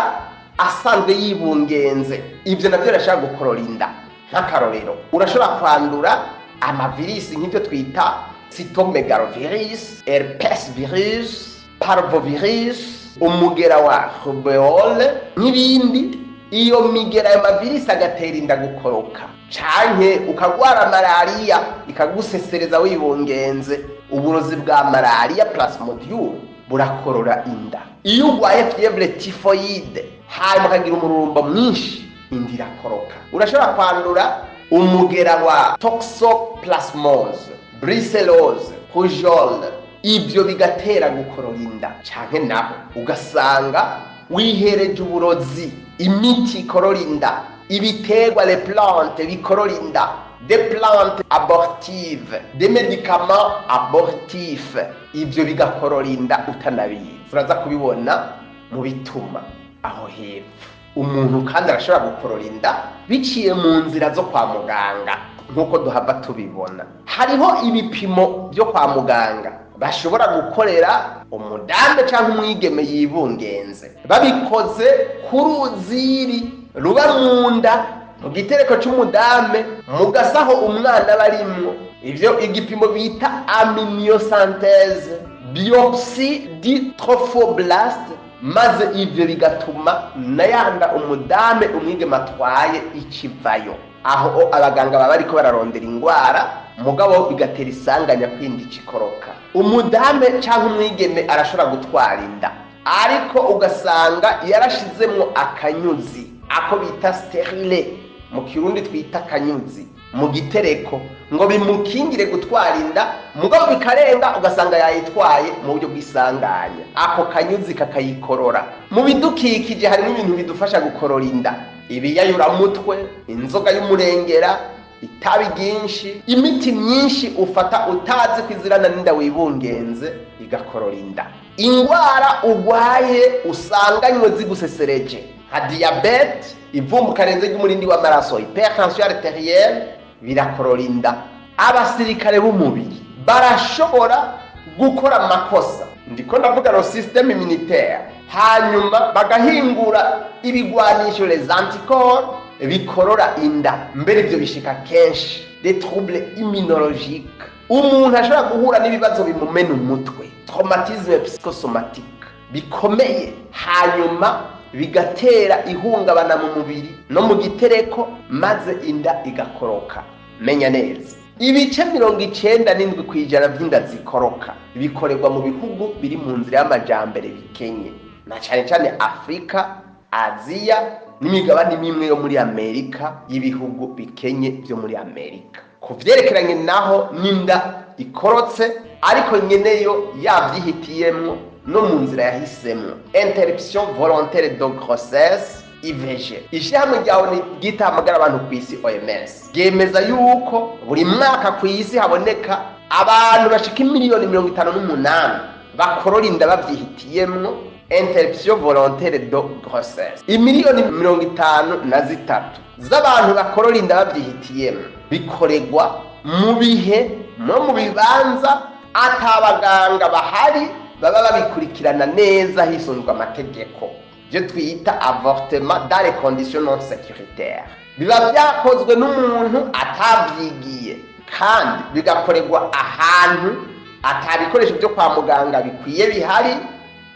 asanzwe yibungenze, ivyo navyo birashobora gukorora inda. Nk'akarorero, urashobora kwandura amavirisi nk'ibyo twita cytomegalovirus, herpes virus, parvovirus, umugera wa rubeole n'ibindi, iyo migera ayo mavirisi agatera inda gukoroka, canke ukagwara malariya ikagusesereza wibungenze. Uburozi bwa malariya plasmodium burakorora inda. Iyo ugwaye fievre typhoide hanyuma ukagira umururumba mwinshi, inda irakoroka. Urashobora kwandura umugera wa toxoplasmose, brucellose, rougeole, ibyo bigatera gukorora inda. Canke naho ugasanga wihereje uburozi, imiti ikorora inda, ibiterwa les plantes bikorora inda, des plantes abortives, des médicaments abortifs, ibyo bigakorora inda utanabizi. Uraza kubibona mu bituma aho hepfo. Umuntu kandi arashobora gukorora inda biciye mu nzira zo kwa muganga nk'uko duhava tubibona. Hariho ibipimo byo kwa muganga bashobora gukorera umudame cyangwa umwigeme yibungenze, babikoze ku ruziri ruba mu nda, mu gitereko cy'umudame, mu gasaho umwana barimwo. Ivyo igipimo bita amniosantese, biopsie di trophoblast, maze ivyo bigatuma nayanda umudame umwigeme atwaye ikivayo. Aho abaganga baba bariko bararondera ingwara, mugabo bigatera isanganya kwindi ikikoroka. Umudame cyangwa umwigeme arashobora gutwara inda, ariko ugasanga yarashizemwo akanyuzi, ako bita sterile, mu kirundi twita akanyuzi, mu gitereko, ngo bimukingire gutwara inda, mugabo bikarenga ugasanga yayitwaye mu buryo bw'isanganya. Ako kanyuzi kakayikorora. Mu bidukikije harimo ibintu bidufasha gukorora inda: ibiyayuramutwe, inzoga y'umurengera, itabi ryinshi, imiti myinshi ufata utazi kwizirana n'inda wibungenze igakorora inda. Ingwara ugwaye usanganywe zigusesereje nka diabete, ivumbuka renze ry'umurindi w'amaraso, hypertension arterielle, birakorora inda. Abasirikare b'umubiri barashobora gukora amakosa, ndiko ndavuga no système immunitaire, hanyuma bagahingura ibigwanisho les anticorps bikorora inda. Mbere ivyo bishika kenshi des troubles immunologiques. Umuntu ashobora guhura n'ibibazo bimumena umutwe, traumatisme psychosomatique bikomeye, hanyuma bigatera ihungabana mu mubiri no mu gitereko, maze inda igakoroka. Menya neza, ibice 97% by'inda zikoroka bikorerwa mu bihugu biri mu nzira y'amajambere bikenye, na cyane cyane Afrika, Aziya n'imigabane mimwe yo muri Amerika, y'ibihugu bikenye byo muri Amerika. Kuvyerekeranye naho n'inda ikorotse ariko nyeneyo yavyihitiyemwo no mu nzira yahisemwo, interruption volontaire de grossesse, IVG. Ishyirahamwe ryawe ryitahamagara abantu ku isi OMS ryemeza yuko buri mwaka ku isi haboneka abantu bashika 58,000,000 bakorora inda bavyihitiyemwo, interruption volontaire de grossesse. 53,000,000 z'abantu bakorora inda bavyihitiyemwo bikoregwa mu bihe no mu bibanza atabaganga bahari baba babikurikirana neza hisunzwe amategeko, je twita avortement dans les conditions non sécuritaires. Biba byakozwe n'umuntu atavyigiye kandi bigakorerwa ahantu atabikoresho byo kwa muganga bikwiye bihari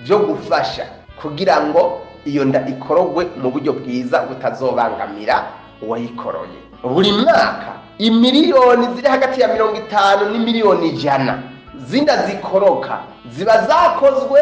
byo gufasha kugira ngo iyo nda ikorogwe mu buryo bwiza butazobangamira uwayikoroye. Buri mwaka imiliyoni ziri hagati ya 50 n'imiliyoni 100 zinda zikoroka ziba zakozwe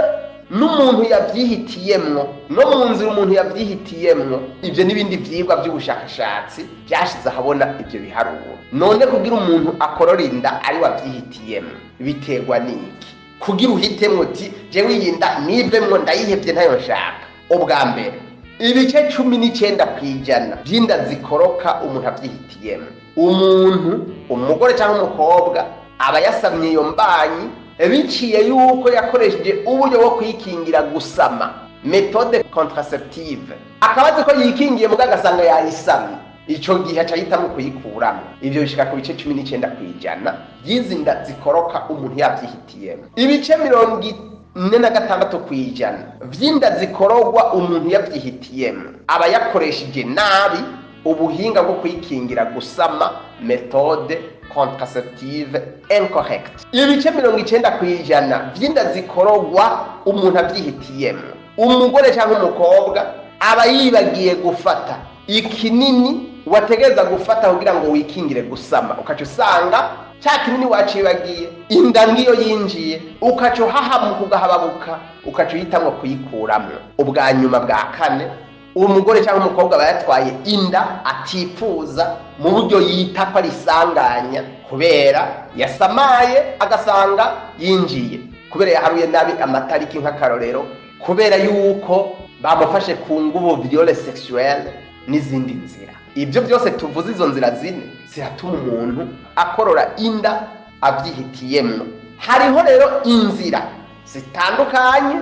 n'umuntu yavyihitiyemwo no mu nzira umuntu yavyihitiyemwo. Ivyo n'ibindi vyigwa by'ubushakashatsi byashize ahabona ivyo biharuro. None kugira umuntu akorora inda ari wavyihitiyemwo biterwa niki? Kugira uhitemwo uti je wiyinda nivemwo ndayihevye ntayo nshaka. Ubwa mbere, ibice 19% by'inda zikoroka umuntu avyihitiyemwo, umuntu umugore cyangwa umukobwa aba yasamye iyo mbanyi biciye yuko yakoresheje uburyo bwo kwikingira gusama, méthode contraceptive, akabaze ko yikingiye muga gasanga yayisamye, ico gihe acahitamo kuyikuramo. Ivyo bishika ku bice 19% by'izinda zikoroka umuntu yavyihitiyemo. Ibice 46% vy'inda zikorogwa umuntu yavyihitiyemo aba yakoresheje nabi ubuhinga bwo kwikingira gusama, méthode contraceptive incorrect. Ibice 90% vy'inda zikorogwa umuntu avyihitiyemo, umugore cyangwa umukobwa aba yibagiye gufata ikinini wategeza gufata kugira ngo wikingire gusama, ukaca usanga cya kinini wacibagiye, inda ngiyo yinjiye, ukaca uhahamuka ugahababuka, ukaca uhitamwo kuyikuramwo. ubwa nyuma bwa kane, umugore cyangwa umukobwa bayatwaye inda atifuza, mu buryo yita ko ari isanganya, kubera yasamaye agasanga yinjiye, kubera yaharuye nabi amatariki nk'akarorero, kubera yuko bamufashe ku nguvu viole sexuelle n'izindi nzira. Ibyo byose tuvuze, izo nzira zine ziratuma umuntu akorora inda abyihitiyemwo. Hariho rero inzira zitandukanye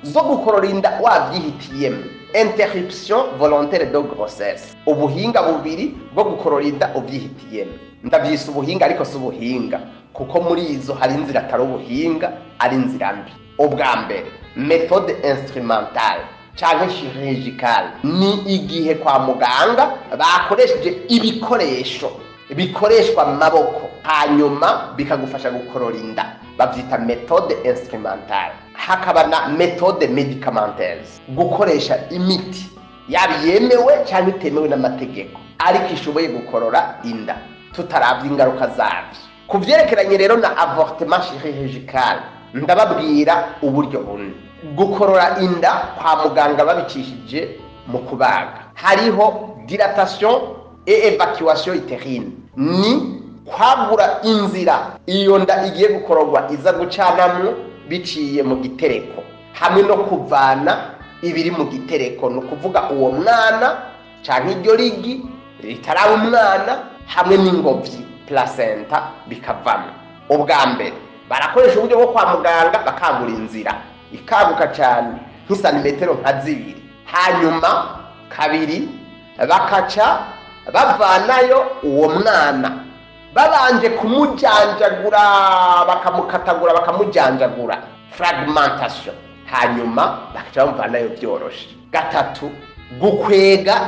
zo gukorora inda wabyihitiyemwo. Interruption volontaire de grossesse, ubuhinga bubiri bwo gukorora inda ubyihitiyemwo. Ndabyise ubuhinga ariko si ubuhinga, kuko muri izo hari inzira atari ubuhinga, ari inzira mbi. ubwa mbere, méthode instrumentale cyangwa chirurgicale, ni igihe kwa muganga bakoresheje ibikoresho bikoreshwa amaboko hanyuma bikagufasha gukorora inda, babyita méthode instrumentale. Hakaba na méthode médicamenteuse, gukoresha imiti yaba yemewe cyangwa itemewe n'amategeko ariko ishoboye gukorora inda tutaravye ingaruka zabyo. Ku vyerekeranye rero na avortement chirurgical, ndababwira uburyo bune. Gukorora inda kwa muganga babicishije mu kubaga, hariho dilatation et évacuation utérine, ni kwagura inzira iyo nda igiye gukororwa iza gucanamwo biciye mu gitereko, hamwe no kuvana ibiri mu gitereko, no kuvuga uwo mwana canke iryo rigi ritaraba umwana hamwe n'ingobyi placenta bikavamo. ubwa mbere barakoresha uburyo bwo kwa muganga bakagura inzira ikaguka cyane nk'isantimetero nka 2, hanyuma kabiri bakaca bavanayo uwo mwana babanje kumujanjagura, bakamukatagura bakamujanjagura, fragmentation, hanyuma bakaca bamuvanayo byoroshe. gatatu, gukwega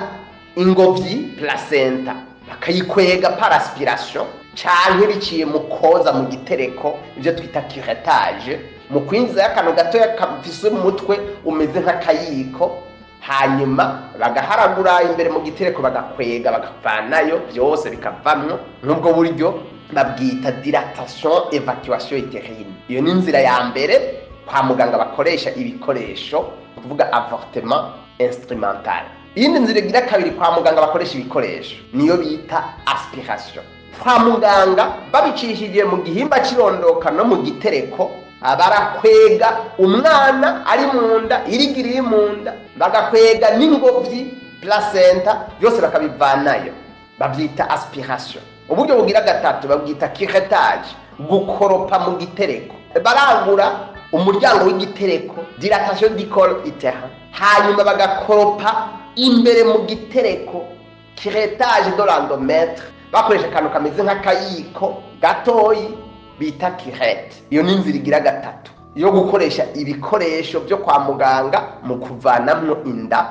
ingobyi placenta, bakayikwega par aspiration canke biciye mu koza mu gitereko, ibyo twita curettage, mu kwinjiza y'akantu gatoya kafise umutwe umeze nk'akayiko, hanyuma bagaharagura imbere mu gitereko bagakwega bagavanayo byose bikavamwo. N'ubwo buryo babwita dilatation évacuation utérine. Iyo ni inzira ya mbere kwa muganga bakoresha ibikoresho, kuvuga avortement instrumental. Iyindi nzira igira kabiri kwa muganga bakoresha ibikoresho niyo bita aspiration. Kwa muganga babicishije mu gihimba kirondoka no mu gitereko, barakwega umwana ari mu nda, irigiri mu nda, bagakwega n'ingobyi placenta, byose bakabivanayo, babyita aspiration. Uburyo bugira gatatu babwita curettage, gukoropa mu gitereko. Barangura umuryango w'igitereko, dilatation du col utérin, hanyuma bagakoropa imbere mu gitereko, curettage de l'endomètre, bakoresha akantu kameze nk'akayiko gatoyi bita curette. Iyo ni inzira igira gatatu yo gukoresha ibikoresho byo kwa muganga mu kuvanamwo inda,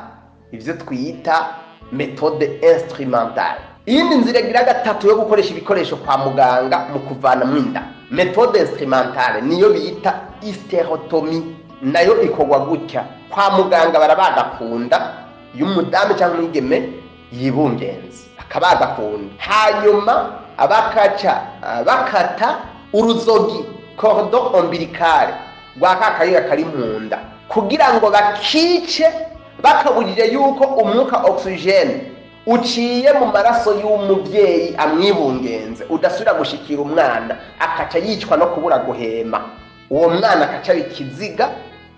ibyo twita méthode instrumentale. Iyindi nzira igira gatatu yo gukoresha ibikoresho kwa muganga mu kuvanamwo inda, méthode instrumentale, niyo bita hystérotomie. Nayo ikorwa gutya: kwa muganga barabaga kunda y'umudamu cyangwa umwigeme yibungenze, bakabaga kunda, hanyuma abakaca bakata uruzogi, cordon ombilical rwa kakayira kari mu nda, kugira ngo bakice bakabujije yuko umwuka oxygene uciye mu maraso y'umuvyeyi amwibungenze udasubira gushikira umwana, akaca yicwa no kubura guhema, uwo mwana akaca bikiziga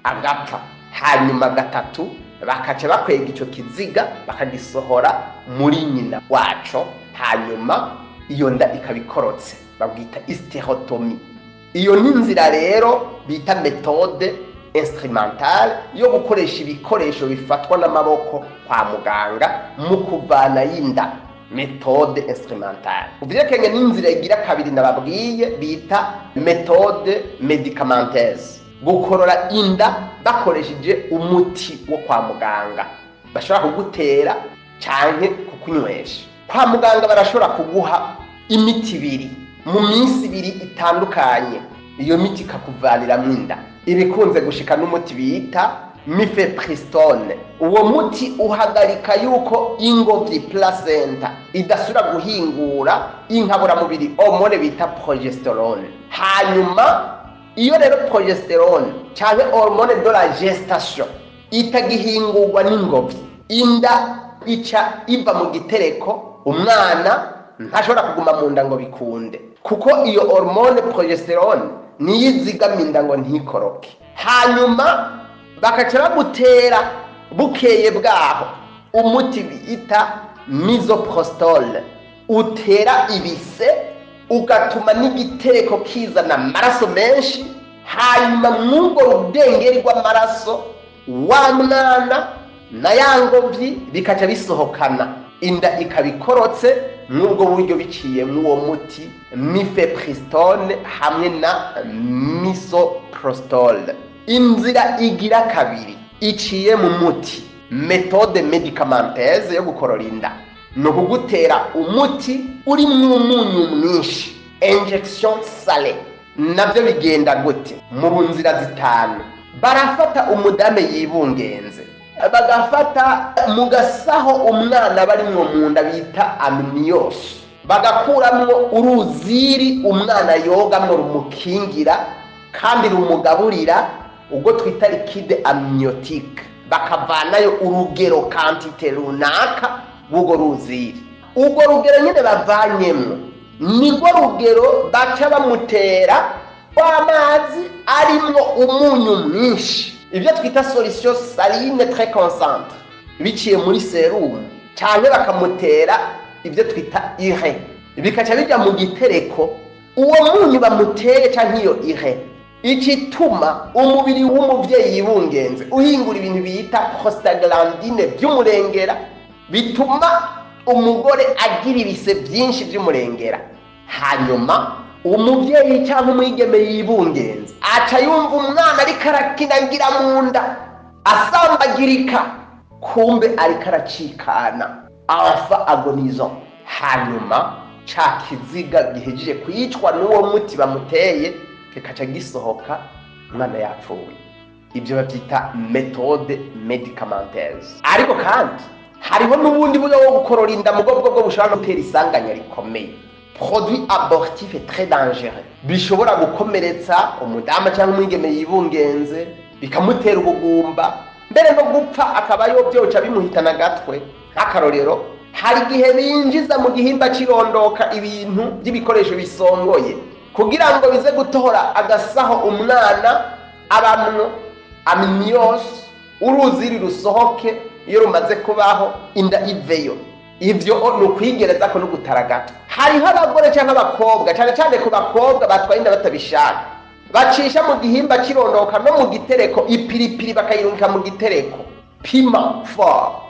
agapfa. Hanyuma gatatu bakaca bakwega ico kiziga bakagisohora muri nyina waco, hanyuma iyo nda ikabikorotse, babwita hystérotomie. Iyo ni inzira rero bita méthode instrumentale yo gukoresha ibikoresho bifatwa n'amaboko kwa muganga mu kuvana y'inda, méthode instrumentale. Uvyerekanye n'inzira igira kabiri nababwiye bita méthode médicamenteuse, gukorora inda bakoresheje umuti wo kwa muganga, bashobora kugutera canke kukunywesha. Kwa muganga barashobora kuguha imiti ibiri mu minsi ibiri itandukanye, iyo miti ikakuvanira mwinda. Ibikunze gushika n'umuti bita mifepristone. Uwo muti uhagarika yuko ingobyi placenta idasubira guhingura inkaburamubiri hormone bita progesterone. Hanyuma iyo rero progesterone cyangwa hormone de la gestation itagihingurwa n'ingobyi, inda ica iva mu gitereko, umwana ntashobora kuguma mu nda ngo bikunde, kuko iyo hormone progesterone niyo izigama inda ngo ntikoroke. Hanyuma bakaca bamutera bukeye bwaho umuti bita misoprostol, utera ibise ugatuma n'igitereko kizana amaraso menshi. Hanyuma mw'ubwo rudengeri rw'amaraso wa mwana na ya ngobyi bikaca bisohokana, inda ikabikorotse n'ubwo buryo biciye mw'uwo muti mifepristone hamwe na misoprostol. Inzira igira kabiri iciye mu muti méthode médicamenteuse yo gukorora inda, no kugutera umuti uri mu munyu mwinshi, injection salée. Nabyo bigenda gute? Mu nzira zitanu. Barafata umudame yibungenze, bagafata mu gasaho umwana barimwo mu nda bita amnios, bagakuramwo uruziri umwana yogamwo rumukingira kandi rumugaburira ubwo twita liquide amniotique, bakavanayo urugero quantité runaka rw'urwo ruziri. Urwo rugero nyine bavanyemo nirwo rugero baca bamutera w'amazi arimwo umunyu mwinshi, ibyo twita solution saline très concentrée, biciye muri serumu, cyane bakamutera ibyo twita ire, bikaca bijya mu gitereko. Uwo munyu bamuteye cyangwa iyo ire ikituma umubiri w'umubyeyi yibungenze uhingura ibintu bita prostaglandine by'umurengera, bituma umugore agira ibise byinshi by'umurengera. Hanyuma umubyeyi cyangwa umwigeme yibungenze aca yumva umwana ariko arakinagira mu nda asambagirika, kumbe ariko aracikana, afa agonizant. Hanyuma ca kiziga gihejeje kwicwa n'uwo muti bamuteye kikaca gisohoka, umwana yapfuye. Ibyo babyita méthode médicamenteuse. Ariko kandi hariho n'ubundi buryo bwo gukorora inda mu bwoko bwo bushobora no gutera isanganya rikomeye, produit abortif très dangereux, bishobora gukomeretsa umudamu cyangwa umwigeme yibungenze, bikamutera ubugumba, mbere no gupfa akaba yobyoca bimuhitana gatwe. Nk'akarorero, hari igihe binjiza mu gihimba cirondoka ibintu by'ibikoresho bisongoye kugira ngo bize gutora agasaho umwana abamwo amnios, uruziri rusohoke. Iyo rumaze kubaho inda iveyo, ivyo ni ukwigereza ko no gutaragata. Hariho abagore cyangwa abakobwa, cyane cyane ku bakobwa batwaye inda batabishaka, bacisha mu gihimba kirondoka no mu gitereko ipiripiri bakayirungika mu gitereko pima for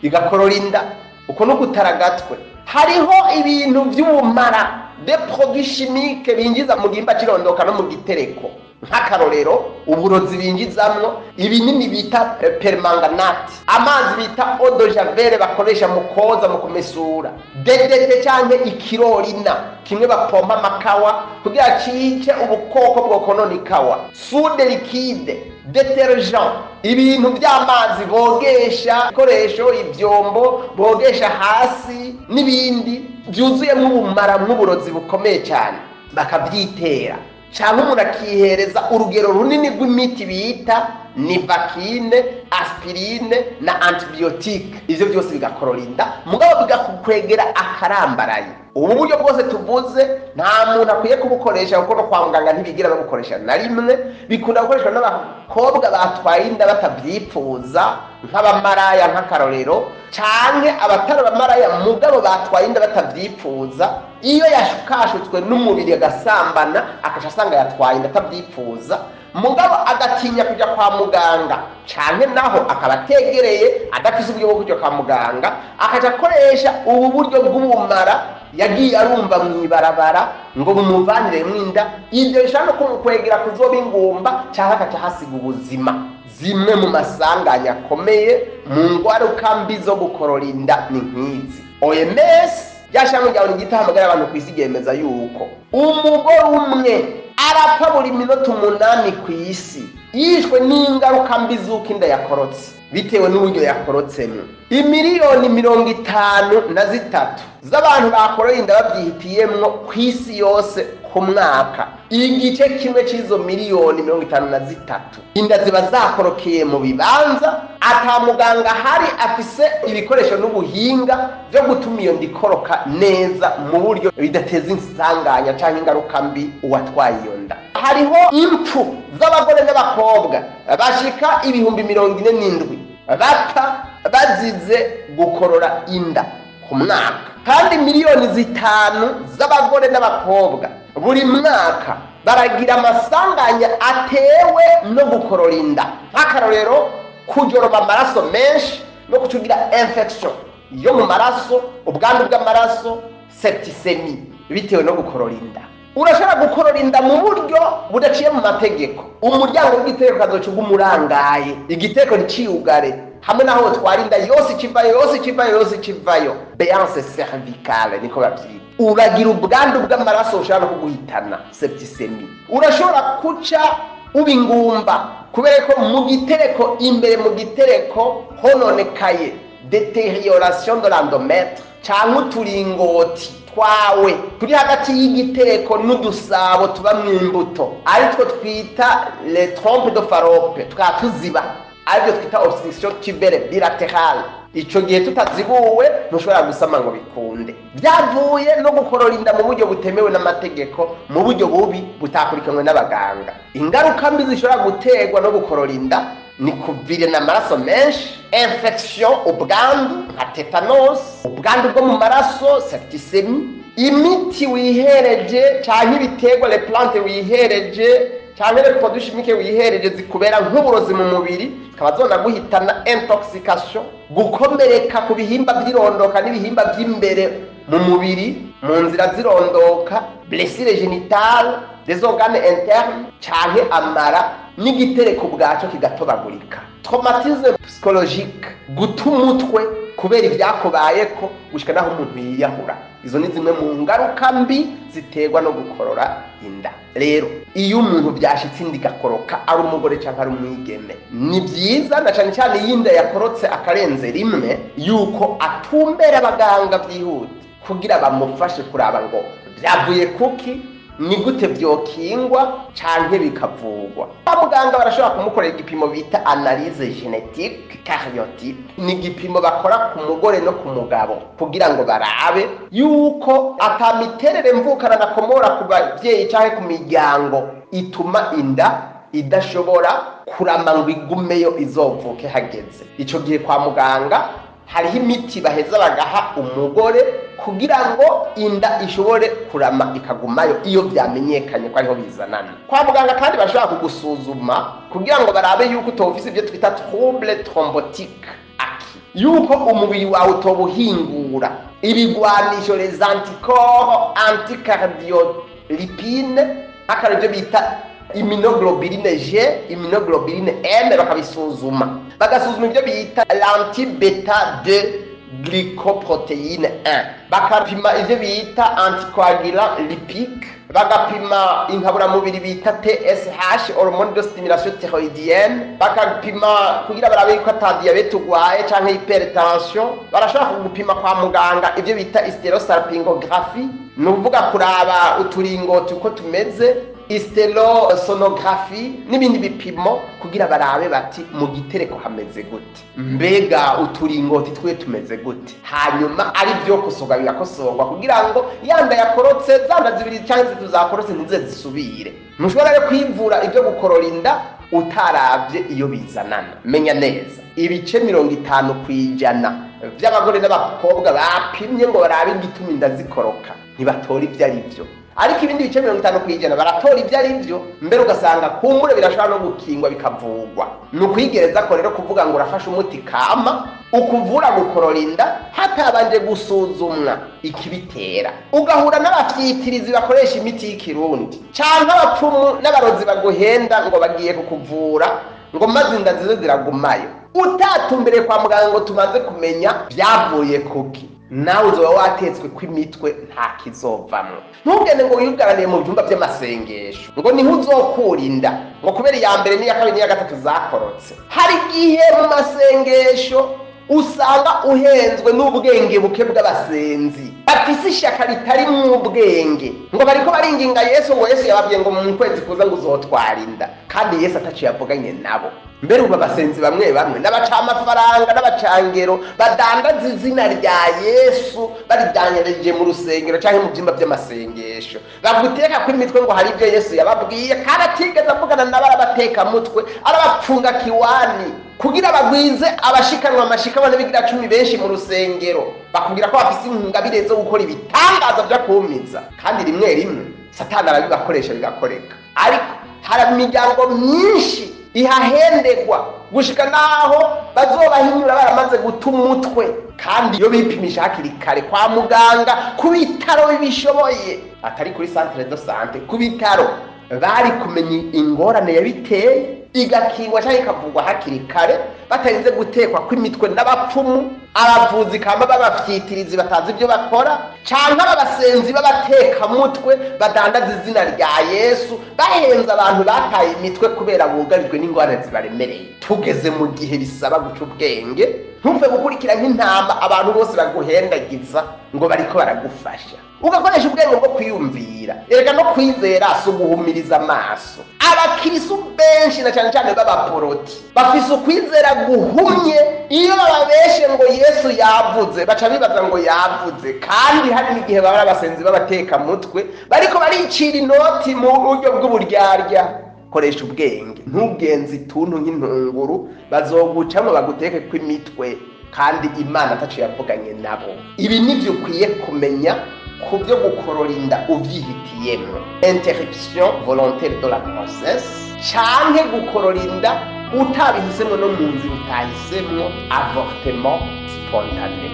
igakorora inda, uko no gutaragatwe. Hariho ibintu by'ubumara de produits chimiques binjiza mu gihimba kirondoka no mu gitereko, nk'akarorero uburozi binjizamwo ibinini bita permanganate, amazi bita eau de javel bakoresha mu koza mu kumesura, DDT cyangwa ikirorina kimwe bapompa amakawa kugira cice ubukoko bwo konona ikawa, soude liquide, detergent, ibintu by'amazi bogesha ikoresho, ibyombo bogesha hasi n'ibindi byuzuyemo ubumara nk'uburozi bukomeye cyane bakabyitera. Cyangwa umuntu akihereza urugero runini rw'imiti bita nivakine, aspirine na antibiotique. Ivyo byose bigakorora inda mugabo bigakwegera akarambaraye. Ubu buryo bwose tuvuze nta muntu akwiye kubukoresha kuko no kwa muganga ntibigira babukoresha na rimwe, bikunda gukoreshwa n'abakobwa batwaye inda batabyipfuza nk'abamaraya nk'akarorero, canke abatari abamaraya mugabo batwaye inda batabyipfuza. Iyo yashukashutswe n'umubiri agasambana akaca asanga yatwaye inda atabyipfuza, mugabo agatinya kujya kwa muganga, canke naho akaba ategereye adafise uburyo bwo kujya kwa muganga, akaca akoresha ubu buryo bw'ubumara yagiye arumva mw'ibarabara ngo bumuvanire mwinda. Ibyo bishobora no kumukwegera kuzoba ingumba cyangwa akaca hasiga ubuzima. Zimwe mu masanganya akomeye mu ngwaruka mbi zo gukorora inda ni nk'izi. OMS yashamwe ryawe gitahamagara abantu kwisi yemeza yuko umugore umwe arapfa buri minota 8 ku isi yishwe n'ingaruka mbi z'uko inda yakorotse bitewe n'uburyo yakorotsemo. Imiliyoni 53 z'abantu bakoroye inda babyihitiyemwo ku isi yose ku mwaka. Igice kimwe cy'izo miliyoni 53 inda ziba zakorokeye mu bibanza ata muganga hari afise ibikoresho n'ubuhinga byo gutuma iyo ndikoroka neza mu buryo bidateza insanganya cyangwa ingaruka mbi uwatwaye iyo nda. Hariho impfu z'abagore n'abakobwa bashika 47,000 bapfa bazize gukorora inda ku mwaka, kandi miliyoni 5 z'abagore n'abakobwa buri mwaka baragira amasanganya atewe no gukorora inda, nk'akarorero kujoroba amaraso menshi no kutugira infection yo mu maraso, ubwandu bw'amaraso, septicemie bitewe no gukorora inda. Urashobora gukorora inda mu buryo budaciye mu mategeko, umuryango w'igitereko kazocuga umurangaye, igitereko niciyugare hamwe naho twara inda yose ikivayo béance cervicale niko bavyita. Uragira ubwandu bw'amaraso ushobora kuguhitana, septicemie. Urashobora kuca ubingumba kubera ko mu gitereko imbere mu gitereko hononekaye, détérioration de l'endomètre cyangwa uturingoti twawe turi hagati y'igitereko n'udusabo tuba mu imbuto aritwo twita les trompes de Fallope, tukatuziba aribyo twita obstruction tubaire bilatérale. Ico gihe tutazibuwe ntushobora gusama ngo bikunde. Byavuye no gukorora inda mu buryo butemewe n'amategeko, mu buryo bubi butakurikiranwe n'abaganga. Ingaruka mbi zishobora guterwa no gukorora inda ni kuvira n'amaraso menshi, infection, ubwandu nka tetanus, ubwandu bwo mu maraso, septicemie, imiti wihereje cyangwa ibiterwa les plantes wihereje cyangwa les produits chimiques wihereje zikubera nk'uburozi mu mubiri, zikaba zona guhitana intoxication, gukomereka ku bihimba by'irondoka n'ibihimba by'imbere mu mubiri mu nzira zirondoka, blessure génitale, des organes internes cyangwa amara n'igitereko bwaco kigatobagurika. Traumatisme psychologique, gutumutwe kubera ibyakubayeko gushika naho umuntu yiyahura. Izo ni zimwe mu ngaruka mbi ziterwa no gukorora inda. Rero iyo umuntu byashitse indi gakoroka ari umugore cyangwa ari umwigeme, ni byiza na cyane cyane yinda yakorotse akarenze rimwe yuko atumbera abaganga byihute kugira bamufashe kuraba ngo byavuye kuki, ni gute byokingwa canke bikavugwa. Abaganga barashobora kumukorera igipimo bita analyse génétique karyotype, ni igipimo bakora ku mugore no ku mugabo kugira ngo barabe yuko atamiterere mvukana nakomora ku bavyeyi canke ku miryango ituma inda idashobora kurama ngo igumeyo izovuke hageze. Ico gihe kwa muganga hariho imiti baheza bagaha umugore kugira ngo inda ishobore kurama ikagumayo iyo byamenyekanye ko ariho bizanana. Kwa muganga kandi bashobora kugusuzuma kugira ngo barabe yuko utofise ibyo twita trouble thrombotique aki, yuko umubiri wawe utobuhingura ibigwanisho les anticorps anticardiolipine, akaribyo bita immunoglobuline G, immunoglobuline M, bakabisuzuma bagasuzuma ibyo bita l'anti-beta 2 glycoprotéine 1, bakapima ibyo bita anticoagulant lipique, bagapima inkaburamubiri bita TSH, hormone de stimulation thyroïdienne, bakapima kugira barabe ko ata diabete ugwaye canke hypertension. Barashobora kugupima kwa muganga ibyo bita hysterosalpingographie, nuvuga kuraba uturingoti uko tumeze, hysterosonographie n'ibindi bipimo kugira barabe bati mu gitereko hameze gute, mbega uturingoti twe tumeze gute, hanyuma ari byo kosoga birakosorwa kugira ngo yanda yakorotse zanda zibiri cyangwa zituzakorotse ntize zisubire. Ntushobora rero kwivura ibyo gukorora inda utaravye iyo bizanana. Menya neza ibice 50% by'abagore n'abakobwa bapimye ngo barabe igituma inda zikoroka ntibatora ibyo ari byo, ariko ibindi bice 50% baratora ibyo ari byo, mbere ugasanga kumbure birashobora no gukingwa bikavugwa. Ni ukwigereza ko rero kuvuga ngo urafashe umuti kama ukuvura gukorora inda hatabanje gusuzumwa ikibitera, ugahura n'abafyitirizi bakoresha imiti y'ikirundi cyangwa abapfumu n'abarozi baguhenda ngo bagiye kukuvura ngo maze inda zizo ziragumayo, utatumbere kwa muganga ngo tumaze kumenya byavuye kuki. nawe uzoba watetswe kw'imitwe nta kizovamwo. Ntugende ngo wiyugaraniye mu byumba by'amasengesho ngo niho uzokura inda ngo kubera iya mbere n'iya kabiri n'iya gatatu zakorotse. Hari igihe mu masengesho usanga uhenzwe n'ubwenge buke bw'abasenzi bafise ishyaka ritari mu bwenge, ngo bariko baringinga Yesu ngo Yesu yababwiye ngo mu kwezi kuza ngo uzotwara inda, kandi Yesu ataciye yavuganye nabo. Mbere ubu abasenzi bamwe bamwe n'abaca amafaranga n'abacangero badandaza izina rya Yesu baridanyereje mu rusengero canke mu byumba by'amasengesho, baguteka kw'imitwe ngo hari ibyo Yesu yababwiye kandi atigeze avugana nabo, arabateka mutwe arabapfunga kiwani kugira bagwize abashikanwa amashikamana bigira 10 benshi mu rusengero, bakubwira ko bafise ingabire zo gukora ibitangaza byo kumiza, kandi rimwe rimwe Satani arabibakoresha bigakoreka. Ariko hari imiryango myinshi ihahendegwa gushika naho bazobahinyura baramaze guta umutwe, kandi iyo bipimisha hakiri kare kwa muganga ku bitaro bibishoboye, atari kuri centre de santé, ku bitaro bari kumenya ingorane yabiteye igakingwa cyangwa ikavugwa hakiri kare, batarinze gutekwa kw'imitwe n'abapfumu, abavuzi kamba babafyitirizi batazi ibyo bakora, canke abasenzi b'abateka mutwe badandaza izina rya Yesu bahenza abantu bataye imitwe kubera bugarijwe n'ingorane zibaremereye. Tugeze mu gihe bisaba guca ubwenge, ntumve gukurikira nk'intama abantu bose baguhendagiza ngo bariko baragufasha, ugakoresha ubwenge bwo kwiyumvira. Erega no kwizera si uguhumiriza amaso. Abakirisu benshi na cyane cyane b'abaporoti bafise ukwizera guhumye, iyo bababeshe ngo Yesu yavuze baca bibaza ngo yavuze, kandi hari n'igihe baba abasenzi b'abateka mutwe bariko baricira inoti mu buryo bw'uburyarya. Koresha ubwenge, ntugenzi tuntu nk'intunguru bazogucamo baguteke kw'imitwe kandi Imana atacu yavuganye nabo. Ibi nivyo ukwiye kumenya ku byo gukorora inda uvyihitiyemo, interruption volontaire de la grossesse, canke gukorora inda utabihisemo no mu nzira utahisemwo, avortement spontané.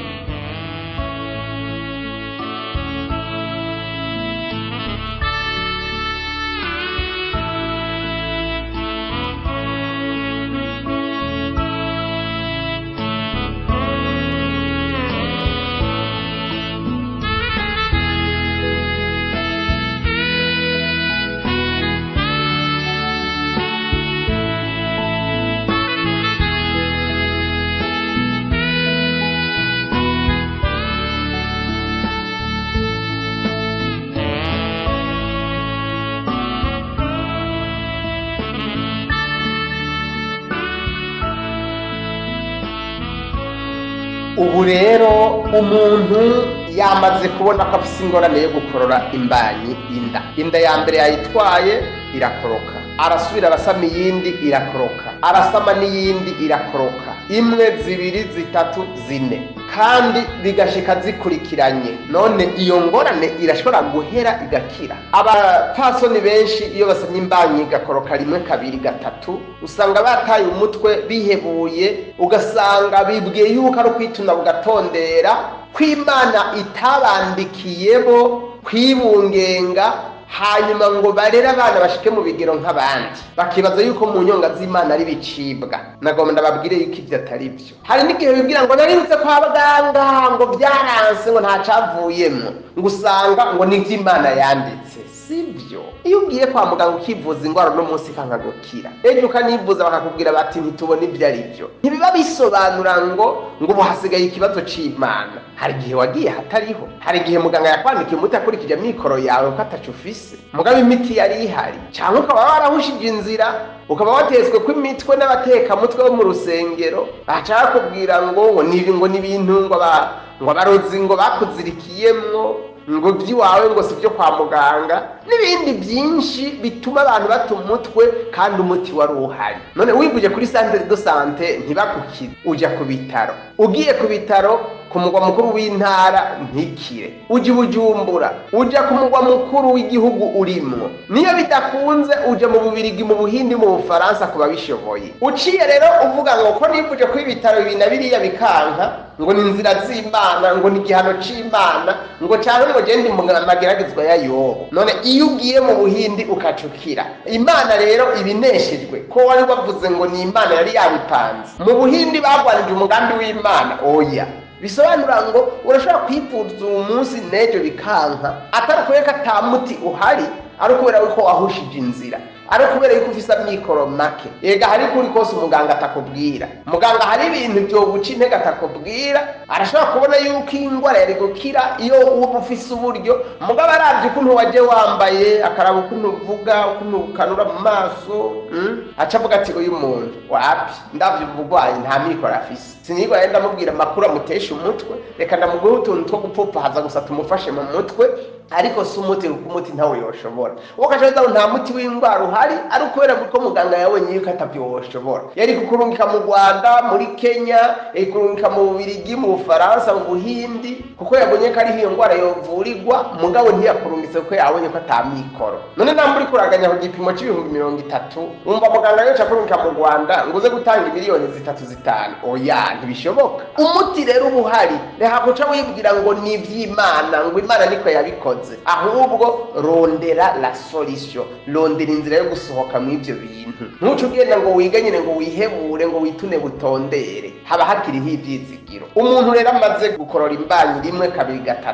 Ubu rero umuntu yamaze kubona ko afise ingorane yo gukorora imbanyi inda ya mbere yayitwaye irakoroka, arasubira arasama iyindi irakoroka, arasama n'iyindi irakoroka, imwe zibiri zitatu zine, kandi bigashika zikurikiranye. None iyo ngorane irashobora guhera igakira. Abapfasoni benshi iyo basamye imbanyi igakoroka rimwe kabiri gatatu, usanga bataye umutwe bihebuye, ugasanga bibwiye yuko ari ukwituna bugatondera kw'Imana itabandikiyebo kwibungenga, hanyuma ngo barere abana bashike mu bigero nk'abandi, bakibaza yuko mu nyonga z'Imana ari bicibwa. Nagomba ndababwire yuko ivyo atari byo. Hari n'igihe bibwira ngo narirutse kwa baganga ngo byaranse ngo ntacavuyemo, ngo usanga ngo nivyo Imana yanditse. Sibyo. Iyo ugiye kwa muganga ukivuza ingwara no munsi kanka gukira, ejo ukanivuza bakakubwira bati ntitubone ibyo ari byo, ntibiba bisobanura ngo ubu hasigaye ikibazo c'Imana. Hari igihe wagiye hatariho, hari igihe muganga yakwandikiye umuti akurikije mikoro yawe ko atacu ufise, mugabo imiti yari ihari, cyangwa ukaba warahushije inzira, ukaba watezwe kw'imitwe n'abateka mutwe bo mu rusengero, aca kubwira ngo n'ibintu ngo abarozi ngo bakuzirikiyemwo, ngo by'iwawe ngo si byo kwa muganga, n'ibindi byinshi bituma abantu bata umutwe kandi umuti wari uhari. None wibuje kuri centre de santé ntibakukire, ujya ku bitaro. Ugiye ku bitaro ku mugwa mukuru w'intara ntikire, ujya Bujumbura, ujya ku mugwa mukuru w'igihugu urimwo, niyo bidakunze ujya mu Bubirigi, mu Buhindi, mu Bufaransa kuba bishoboye. Uciye rero uvuga ngo ko nibuje kuri bitaro ibi na biriya bikanka, ngo ni inzira z'Imana, ngo ni igihano c'Imana, ngo cyane ngo gende mu mageragezwa ya Yobu. None iyo ugiye mu Buhindi ukacukira, Imana rero ibineshejwe ko wari wavuze ngo ni Imana yari yabipanze. Mu Buhindi bagwanije umugambi w'Imana, oya, bisobanura ngo urashobora kwivuza uwo munsi n'ejo bikanka, atari kubera ko ata muti uhari, ari kubera ko wahushije inzira, ari kubera yuko ufise amikoro make. Ega hari kuri kose umuganga atakubwira, muganga hari ibintu byo guca intege atakubwira. Arashobora kubona yuko ingwara yari gukira iyo uba ufise uburyo, mugabo aravye ukuntu waje wambaye, akaraba ukuntu uvuga, ukuntu ukanura mu maso, aca avuga ati uyu muntu wapi ndavye umugwayi nta mikoro afise, sinigwa yenda mubwira makuru amutesha umutwe, reka ndamuguha utuntu two gupfupfahaza gusa tumufashe mu mutwe, ariko si umuti kuko umuti ntawe yoshobora. Ukashobora nta muti w'indwara uhari, ari kubera ko muganga yabonye yuko atavyo woshobora. Yari kukurungika mu Rwanda, muri Kenya, yari kurungika mu Bubiligi, mu Bufaransa, mu Buhindi, kuko yabonye ko ari iyo ndwara yovurirwa, mugabo ntiyakurungitse kuko yabonye ko atamikoro. None namba uri kuraganya ku gipimo c'30,000, umva muganga yoca kurungika mu Rwanda ngo uze gutanga miliyoni 3-5. Oya, ntibishoboka. Umuti rero ubuhari, reka kuca wibwira ngo ni ivy'Imana, ngo Imana niko yabikoze, ahubwo rondera la solution, rondera inzira yo gusohoka mu ivyo bintu. Ntuce ugenda ngo wiga nyine ngo wihebure ngo witune butondere, haba hakiriho ivyizigiro. Umuntu rero amaze gukorora imbanyi 1, 2, 3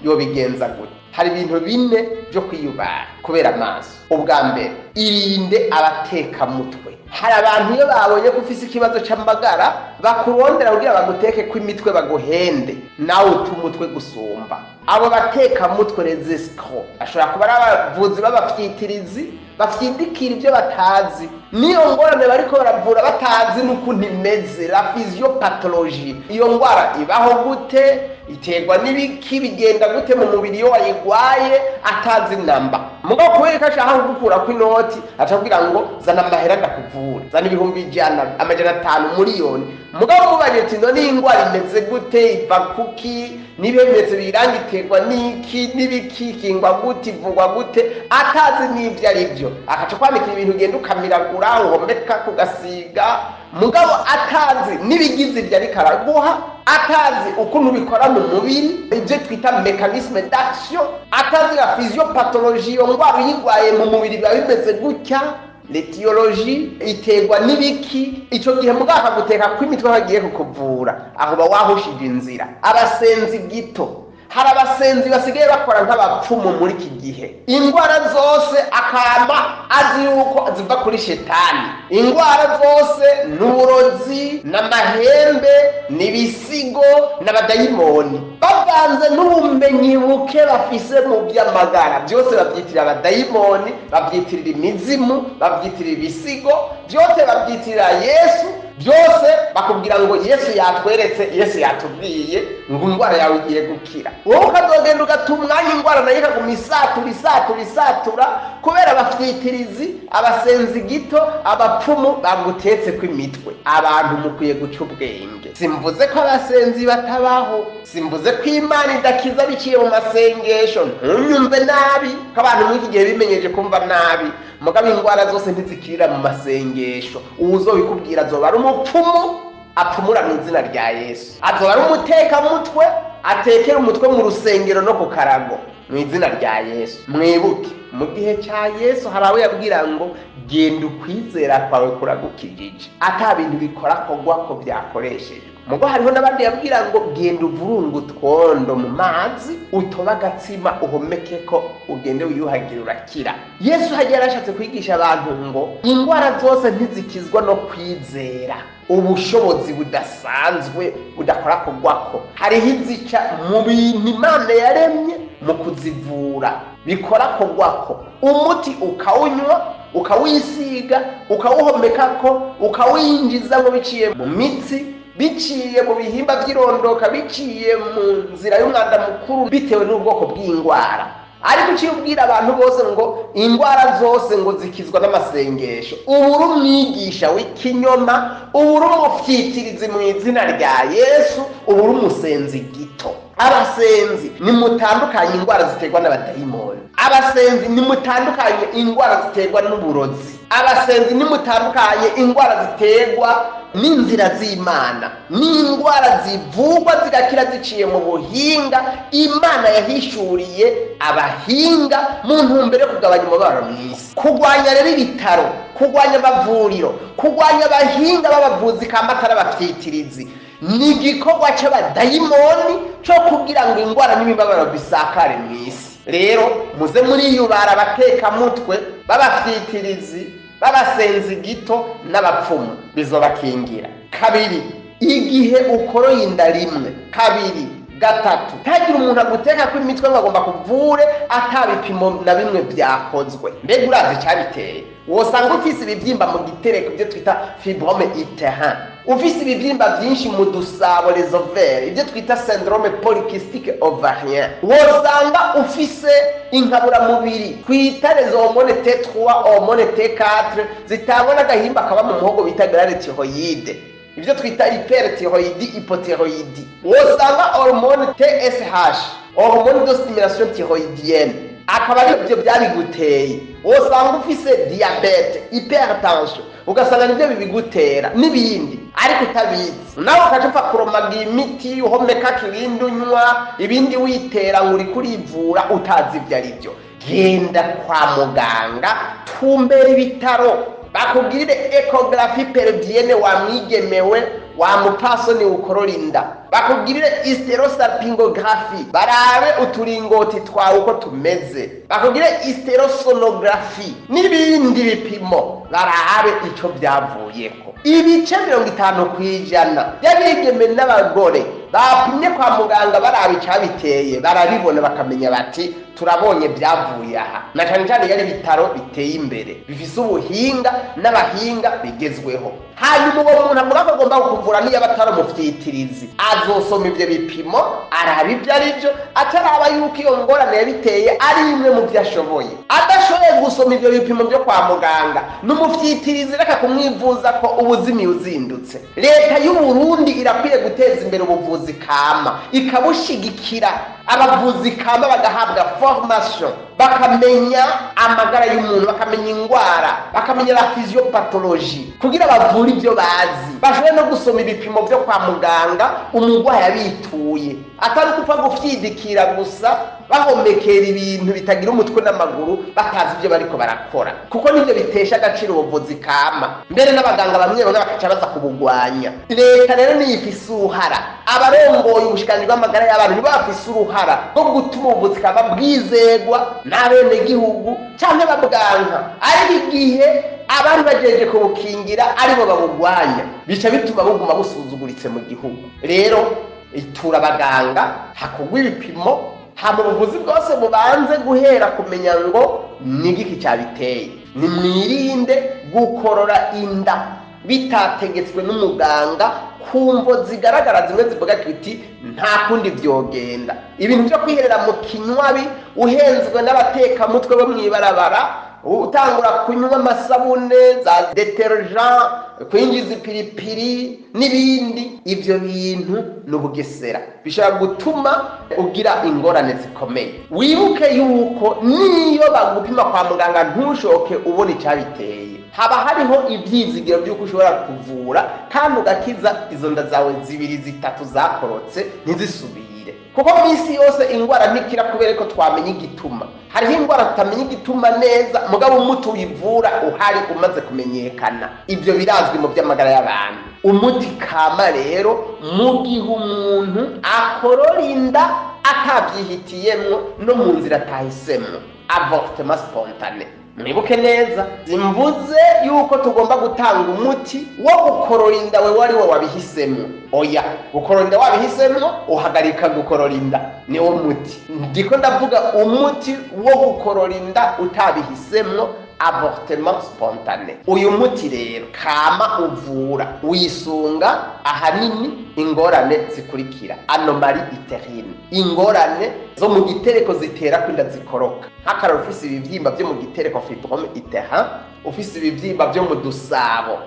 yobigenza gute? Hari ibintu 4 byo kwiyubara kubera amaso. Ubwa mbere, irinde abateka mutwe. Hari abantu iyo babonye ko ufise ikibazo c'amagara bakurondera kugira baguteke ko imitwe baguhende, nawe utumutwe gusumba. Abo bateka mutwe resisco ashobora kuba ari abavuzi b'abafyitirizi bafyindikira ibyo batazi, niyo ngorane bariko baravura batazi n'ukuntu imeze, la physiopathologie. Iyo ngwara ibaho gute, iterwa n'ibiki, bigenda gute mu mubiri iyo wayigwaye atazi namba. Mugabo kubera ko ashaka kugukura ku inoti acabwira ngo zana amahera ndakuvura, zana 100,000, 500, miliyoni. Mugabo mubanye ati none ingwara imeze gute, iva kuki, nibemeze biranga iterwa niki, nibiki, kingwa gute, ivugwa gute, atazi n'ivyo ari byo. Akaca kwandika ibintu ugenda ukamiragura, uhomeka kugasiga, mugabo atazi nibigize ibyo ariko araguha, atazi ukuntu bikora mu mubiri, ibyo twita mécanisme d'action, atazi la physiopathologie, iyo ndwara uyirwaye mu mubiri biba bimeze gutya, l'etiologie iterwa n'ibiki. Ico gihe mugaka guteka ko imitwe bagiye kukuvura, aho ba wahushije inzira. Abasenzi gito, hari abasenzi basigaye bakora nk'abapfumu muri iki gihe. Indwara zose akama azi yuko ziva kuri shetani. Indwara zose n'uburozi n'amahembe n'ibisigo n'abadayimoni, bavanze n'ubumenyi buke bafise mu by'amagara, byose babyitirira abadayimoni, babyitirira imizimu, babyitirira ibisigo, byose babyitirira Yesu. Byose bakubwira ngo Yesu yatweretse, Yesu yatubwiye ngo indwara yawe igiye gukira. Wowe ukazogenda ugatumwanya indwara nayo isatura kubera abafyitirizi, abasenzi gito, abapfumu bagutetse ku imitwe. Abantu mukwiye guca ubwenge. Simvuze ko abasenzi batabaho, simvuze ko Imana idakiza biciye mu masengesho, ntunyumve nabi ko abantu muri iki gihe bimenyeje kumva nabi. Mugabo indwara zose ntizikirira mu masengesho. Uzobikubwira azoba ari umupfumu, apfumura mu izina rya Yesu. Azoba ari umuteka mutwe, atekera umutwe mu rusengero no ku karago mu izina rya Yesu. Mwibuke mu gihe cya Yesu hari abo yabwira ngo genda ukwizera kwawe kuragukijije, ata bintu bikora kogwa ko byakoreshejwe. Mugo hariho n'abandi yabwira ngo genda uvurunga utwondo mu mazi, utoba agatsima uhomeke ko ugende wiyuhagira urakira. Yesu hagiye yarashatse kwigisha abantu ngo indwara zose ntizikizwa no kwizera. Ubushobozi budasanzwe budakora kugwako, hariho izica mu bintu Imana yaremye mu kuzivura bikora kugwako. Umuti ukawunywa, ukawisiga, ukawuhomekako, ukawinjiza ngo biciye mu mitsi, biciye mu bihimba by'irondoka, biciye mu nzira y'umwanda mukuru, bitewe n'ubwoko bw'indwara. Ariko uciye ubwira abantu bose ngo indwara zose ngo zikizwa n'amasengesho, ubura umwigisha w'ikinyoma, ubura umufyitirizi mu izina rya Yesu, ubura umusenzi gito. Abasenzi nimutandukanye indwara ziterwa n'abadayimoni, abasenzi nimutandukanye indwara ziterwa n'uburozi, abasenzi nimutandukanye indwara ziterwa n'inzira z'Imana, n'indwara zivugwa zigakira ziciye mu buhinga Imana yahishuriye abahinga mu ntumbero yo kugabanya umubabaro mw'isi. Kugwanya rero ibitaro, kugwanya amavuriro, kugwanya abahinga b'abavuzi kamatara bafyitirizi, ni igikorwa c'abadayimoni co kugira ngo ingwara n'imibabaro bisakare mw'isi. Rero muze muriyubara abatekamutwe b'abafyitirizi b'abasenzi gito n'abapfumu, bizobakingira. Kabiri, igihe ukoroye inda rimwe. Kabiri, gatatu, tagira umuntu aguteka ko imitwe ngo agomba kuvure atabipimo na bimwe byakozwe. Mbega urazi cyabiteye? Wosanga ufise ibibyimba mu gitereko, ibyo twita fibrome utérin, ufise ibibyimba byinshi mu dusabo les ovaires, ibyo twita syndrome polycystique ovarien. Wosanga ufise inkaburamubiri twita les hormones T3 hormone T4 zitangwa n'agahimba kaba mu muhogo bita glande thyroïde, ibyo twita hyperthyroïdie hypothyroïdie. Wosanga hormone TSH hormone de stimulation thyroïdienne akaba ari byo byabiguteye. Wosanga ufise diabete, hypertension, ugasanga nibyo bibigutera n'ibindi ariko utabizi, nawe ukacupa kuromaga imiti uhomeka kibindi unywa ibindi witera ngo uri kurivura utazi ibyo ari byo. Genda kwa muganga, tumbera ibitaro bakubwirire ecography pelvienne wamwigemewe wa mupasoni ukorora inda, bakubwirire hysterosalpingography barabe uturingoti twawe uko tumeze, bakubwire hysterosonography n'ibindi bipimo barabe icyo byavuyeko. Ibice 50% by'abigeme n'abagore bapimye kwa muganga barabe icyabiteye, barabibona bakamenya bati turabonye byavuye aha. Na cyane cyane yari bitaro biteye imbere bifise ubuhinga n'abahinga bigezweho. Hanyuma uwo muntu avuga ko agomba kuvura niyo abataro mufyitirizi, azosoma ibyo bipimo araba ibyo ari byo, ataraba yuko iyo ngorane yabiteye ari imwe mu byo ashoboye. Adashoboye gusoma ibyo bipimo byo kwa muganga n'umufyitirizi reka kumwivuza ko ubuzima uzindutse. Leta y'u Burundi irakwiye guteza imbere ubuvuzi kama, ikabushigikira abavuzi kama bagahabwa formation, bakamenya amagara y'umuntu, bakamenya ingwara, bakamenya la physiopathologie kugira bavura ibyo bazi. Bashobora no gusoma ibipimo byo kwa muganga umugwayi abituye, atari kupfa gufyidikira gusa bahomekera ibintu bitagira umutwe n'amaguru batazi ibyo bariko barakora, kuko nibyo bitesha agaciro ubuvuzi kama. Mbere n'abaganga bamwe bamwe bakaca baza kubugwanya. Leta rero niyo ifise uruhara, abarongoye ubushikiranganji bw'amagara y'abantu nibo bafise uruhara bwo gutuma ubuvuzi kama bwizegwa n'abenegihugu canke babwanka. Ariko igihe abantu bajeje kubukingira aribo babugwanya, bica bituma buguma busuzuguritse mu gihugu. Rero itura abaganga, hakugwa ibipimo, hama ubuvuzi bwose bubanze guhera kumenya ngo nigiki cyabiteye. Nimwirinde gukorora inda bitategetswe n'umuganga kumvo zigaragara zimwe zivuga kiti nta kundi byogenda. Ibintu byo kwiherera mu kinywabi uhenzwe n'abateka mutwe bo mwibarabara, utangura kunywa amasabune za detergent, kwinjiza ipiripiri n'ibindi, ibyo bintu n'ubugesera bishobora gutuma ugira ingorane zikomeye. Wibuke yuko niyo bagupima kwa muganga ntushoke ubona icyabiteye, haba hariho ibyizigiro by'uko ushobora kuvura kandi ugakiza izo nda zawe zibiri zitatu zakorotse ntizisubire. Kuko mu isi yose ingwara ntikira kubera ko twamenye igituma. Hariho ingwara tutamenya igituma neza, mugabo umuti uyivura uhari umaze kumenyekana. Ibyo birazwi mu by'amagara y'abantu. Umuti kama rero mu gihe umuntu akorora inda atabyihitiyemo no mu nzira atahisemo, avortement spontané. Mwibuke neza, zimvuze yuko tugomba gutanga umuti wo gukorora inda we wari wabihisemo. Oya, gukorora inda wabihisemo uhagarika gukorora inda niwo muti. Ndiko ndavuga umuti wo gukorora inda utabihisemo, avortement spontané. Uyu muti rero kama uvura wisunga ahanini ingorane zikurikira: anomalie utérine, ingorane zo mu gitereko zitera kwinda zikoroka. Nk'akararo ufise ibivyimba byo mu gitereko fibrome utérin, ufise ibivyimba byo mu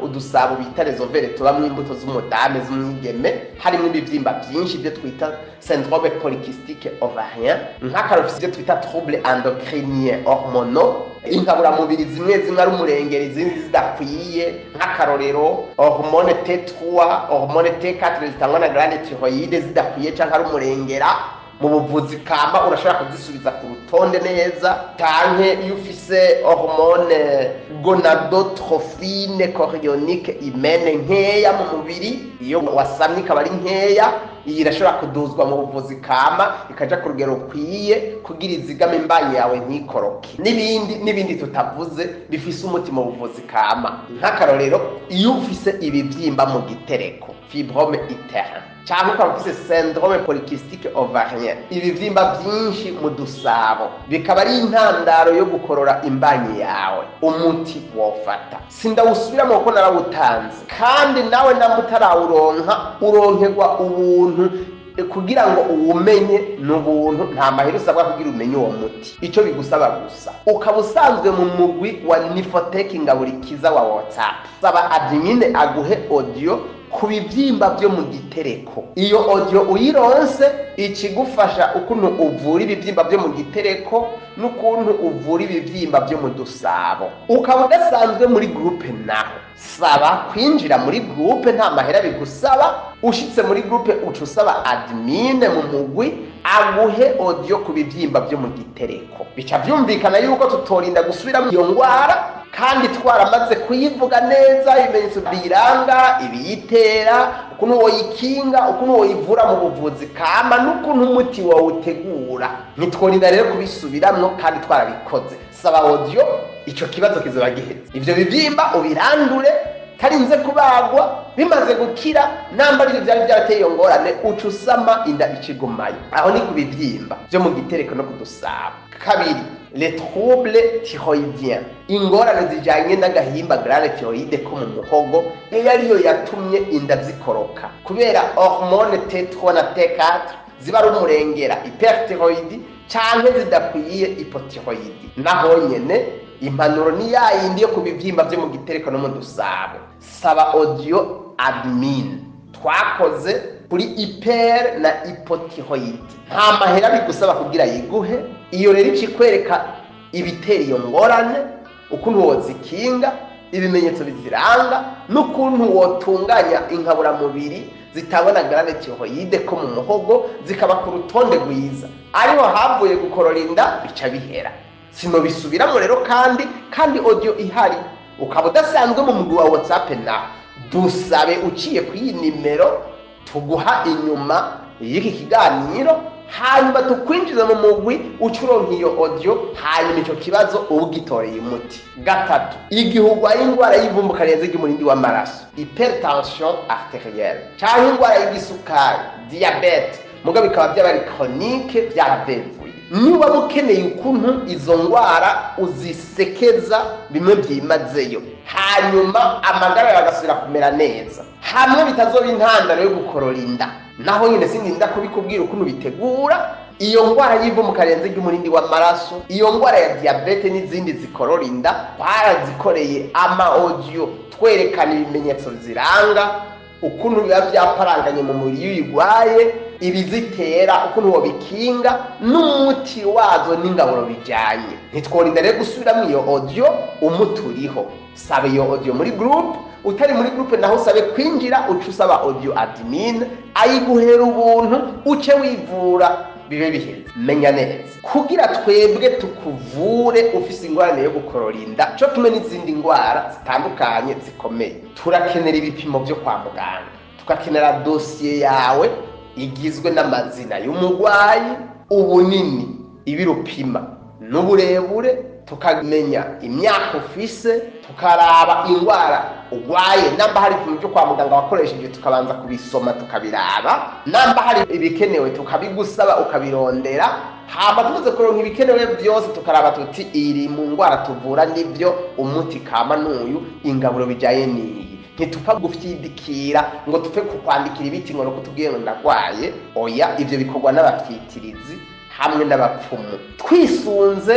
udusabo bita les ovaires tubamwe imbuto z'umudame z'umwigeme, harimo ibivyimba byinshi byo twita syndrome polycystique ovarien. Nk'akararo ufise byo twita trouble endocrinien hormonaux, inkaburamubiri zimwe zimwe ari umurengeri izindi zidakwiye, nk'akarorero hormone T3 hormone T4 zitangwa na glande thyroïde zidakwiye canke ari umurengera, mu buvuzi kama urashobora kuzisubiza ku rutonde neza, canke iyo ufise hormone gonadotrophine chorionique hymen nkeya mu mubiri, iyo wasamye ikaba ari nkeya, iyi irashobora kuduzwa mu buvuzi kama ikaja ku rugero rukwiye kugira izigame imbanyi yawe ntikoroke, n'ibindi tutavuze bifise umuti mu buvuzi kama. Nk'akarorero, iyo ufise ibivyimba mu gitereko fibrome interne, cyangwa ukaba ufise syndrome polycystique ovarien, ibivyimba byinshi mu dusabo, bikaba ari intandaro yo gukorora imbanyi yawe, umuti wofata sindawusubiramo kuko narawutanze, kandi nawe namutarawuronka uronkerwa ubuntu kugira ngo uwumenye n'ubuntu, nta mahera usabwa kugira umenye uwo muti. Icyo bigusaba gusa ukaba usanzwe mu mugwi wa Nifotech Ingaburikiza wa WhatsApp, saba admine aguhe audio ku bivyimba byo mu gitereko. Iyo audio uyironse ikigufasha ukuntu uvura ibivyimba byo mu gitereko n'ukuntu uvura ibivyimba byo mu dusabo. Ukaba udasanzwe muri groupe naho, saba kwinjira muri groupe, nta mahera bigusaba. Ushitse muri groupe uca usaba admine mu mugwi aguhe audio ku bivyimba byo mu gitereko. Bica vyumvikana yuko tutorinda gusubira mu iyo ngwara, kandi twaramaze kuyivuga neza, ibimenyetso biranga, ibiyitera, ukuntu woyikinga, ukuntu woyivura mu buvuzi kama, n'ukuntu umuti wawutegura. Ntitworinda rero kubisubiramwo kandi twarabikoze. Saba audio, ico kibazo kizoba giheze. Ivyo bivyimba ubirandure tarinze kubagwa, bimaze gukira, namba ari byari byarateye iyo ngorane uca usama inda ikigumayo. Aho ni ku bivyimba byo mu gitereko no kudusaba. Kabiri, les troubles thyroïdiens, ingorane zijanye n'agahimba glande thyroïde ko mu muhogo, iyo ariyo yatumye inda zikoroka kubera hormone T3 na T4 ziba ari umurengera hyperthyroïde, canke zidakwiye hypothyroïde. Naho nyene impanuro ni yayindi yo ku bivyimba byo mu gitereko no mu dusabo. Saba audio admin twakoze kuri hyper na hypothyroïde, nta mahera bigusaba kugira yiguhe. Iyo rero ikikwereka ibitera iyo ngorane, ukuntu wozikinga, ibimenyetso biziranga, n'ukuntu wotunganya inkaburamubiri zitabona glande thyroïde ko mu muhogo zikaba ku rutonde rwiza. Ariho havuye gukorora inda bica bihera. Sinobisubiramo rero kandi audio ihari. Ukaba udasanzwe mu mugwi wa WhatsApp na dusabe uciye ku iyi nimero tuguha inyuma y'iki kiganiro, hanyuma tukwinjiza mu mugwi ucuronka iyo audio, hanyuma ico kibazo ugitoreye umuti. Gatatu, igihugwa y'ingwara y'ivumbuka rirenze ry'umurindi w'amaraso, hypertension arterielle, cyangwa ingwara y'igisukari, diabete, mugabo bikaba byabari chronique byaravevuye. Niba mukeneye ukuntu izo ngwara uzisekeza bimwe byimazeyo, hanyuma amagara yagasubira kumera neza, hamwe bitazoba intandaro yo gukorora inda, naho nyine sindinda kubikubwira ukuntu bitegura iyo ngwara y'ivumbuka rirenze ry'umurindi w'amaraso, iyo ngwara ya diabete n'izindi zikorora inda. Barazikoreye ama audio twerekana ibimenyetso ziranga, ukuntu biba byaparanganye mu mubiri uyigwaye, ibizitera, ukuntu wobikinga, n'umuti wazo n'ingaburo bijanye. Ntitworinda rero gusubiramo iyo audio, umuti uriho. Sabe iyo audio muri group, utari muri group naho sabe kwinjira uca usaba audio admin ayiguhera ubuntu, uce wivura bibe biheze. Menya neza kugira twebwe tukuvure ufise ingorane yo gukorora inda, cyo kimwe n'izindi ngwara zitandukanye zikomeye, turakenera ibipimo byo kwa muganga, tugakenera dossier yawe igizwe n'amazina y'umugwayi, ubunini, ibirupima n'uburebure, tukamenya imyaka ufise, tukaraba ingwara ugwaye, namba hari ibintu byo kwa muganga wakoresheje tukabanza kubisoma tukabiraba, namba hari ibikenewe tukabigusaba ukabirondera, hama tumaze kuronka ibikenewe byose tukaraba tuti iri mu ngwara tuvura nibyo, umuti kama n'uyu, ingaburo bijaye niyi. Ntitupfa gufyidikira ngo tupfe kukwandikira ibiti ngo kutubwiye ngo ndagwaye. Oya, ivyo bikorwa n'abafyitirizi hamwe n'abapfumu, twisunze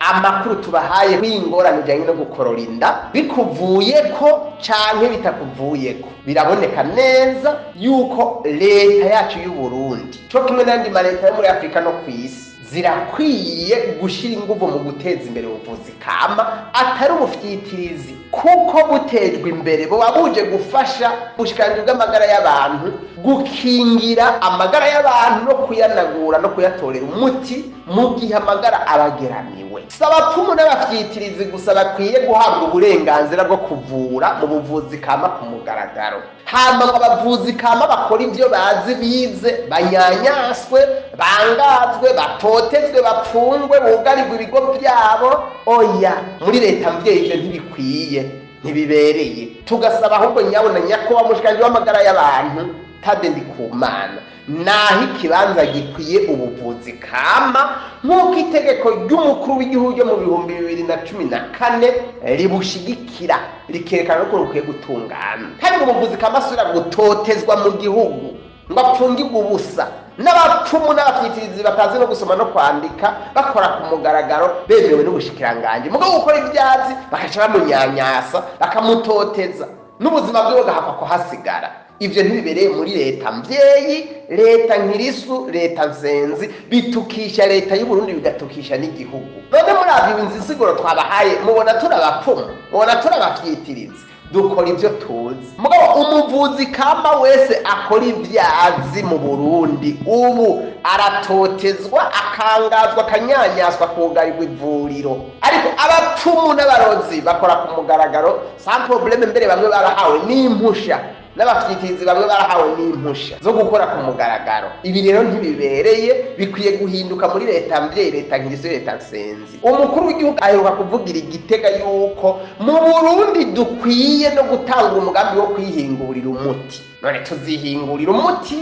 amakuru tubahaye kw'ingorane ijanye no gukorora inda, bikuvuyeko canke bitakuvuyeko. Biraboneka neza yuko leta yacu y'u Burundi, cyo kimwe n'andi maleta yo muri Afrika no kw'isi, zirakwiye gushira ingufu mu guteza imbere ubuvuzi kama atari ubufyitirizi, kuko butejwe imbere buba buje gufasha ubushikiranganji bw'amagara y'abantu gukingira amagara y'abantu no kuyanagura no kuyatorera umuti mu gihe amagara abageramiwe. Si abapfumu n'abafyitirizi gusa bakwiye guhabwa uburenganzira bwo kuvura mu buvuzi kama ku mugaragaro. Hama abavuzi kama bakora ibyo bazi bize, banyanyaswe, bangazwe, batotezwe, bapfungwe, bugarirwe ibigo byabo. Oya, muri leta mvyeyi ivyo ntibikwiye, ntibibereye. Tugasaba ahubwo nyabona nyakubahwa umushikiranganji w'amagara y'abantu Tade Ndikumana naho ikibanza gikwiye ubuvuzi kama nk'uko itegeko ry'umukuru w'igihugu ryo mu 2014 ribushigikira rikerekana ko rukwiye gutungana. Kandi ubuvuzi kama asubira gutotezwa mu gihugu ngo apfungirwe ubusa n'abapfumu n'abafyitirizi batazi no gusoma no kwandika bakora ku mugaragaro bemewe n'ubushikiranganji, mugabo gukora ibyazi bakaca bamunyanyasa bakamutoteza n'ubuzima bwe bugahakwa kuhasigara. Ivyo ntibibereye muri leta mvyeyi, leta nkirisu, leta nsenzi, bitukisha leta y'u Burundi bigatukisha n'igihugu. None muri inzisiguro twabahaye mubona turabapfumu, mubona turabafyitirizi, dukora ivyo tuzi. Mugabo umuvuzi kama wese akora ibyazi mu Burundi ubu aratotezwa, akangazwa, akanyanyaswa, kugarirwa ivuriro. Ariko abapfumu n'abarozi bakora ku mugaragaro sans problème, mbere bamwe barahawe n'impusha, n'abafyitirizi bamwe barahawe n'impusha zo gukora ku mugaragaro. Ibi rero ntibibereye, bikwiye guhinduka muri leta mvyeyi, leta nkirisu, leta nsenzi. Umukuru w'igihugu aheruka kuvugira Igitega yuko mu Burundi dukwiye no gutanga umugambi wo kwihingurira umuti. None tuzihingurira umuti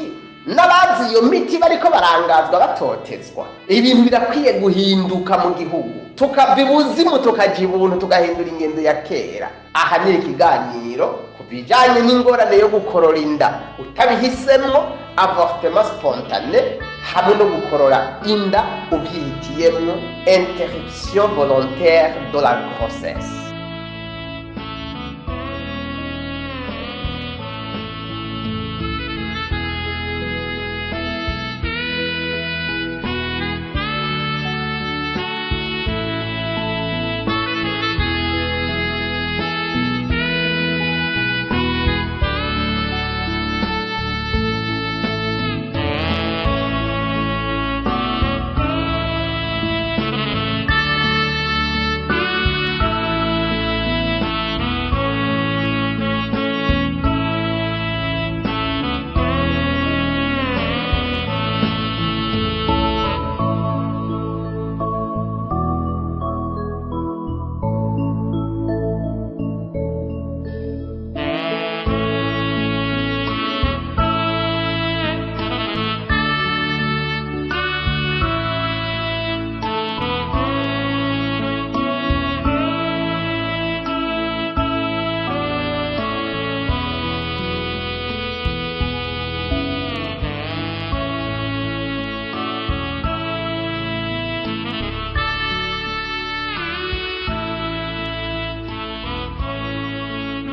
n'abazi iyo miti bariko barangazwa batotezwa. Ibintu birakwiye guhinduka mu gihugu, tukava ibuzimu tukaja ibuntu, tugahindura ingendo ya kera. Aha ni ikiganiro kubijanye n'ingorane yo gukorora inda utabihisemwo, avortement spontané, hamwe no gukorora inda uvyihitiyemwo, interruption volontaire de la grossesse.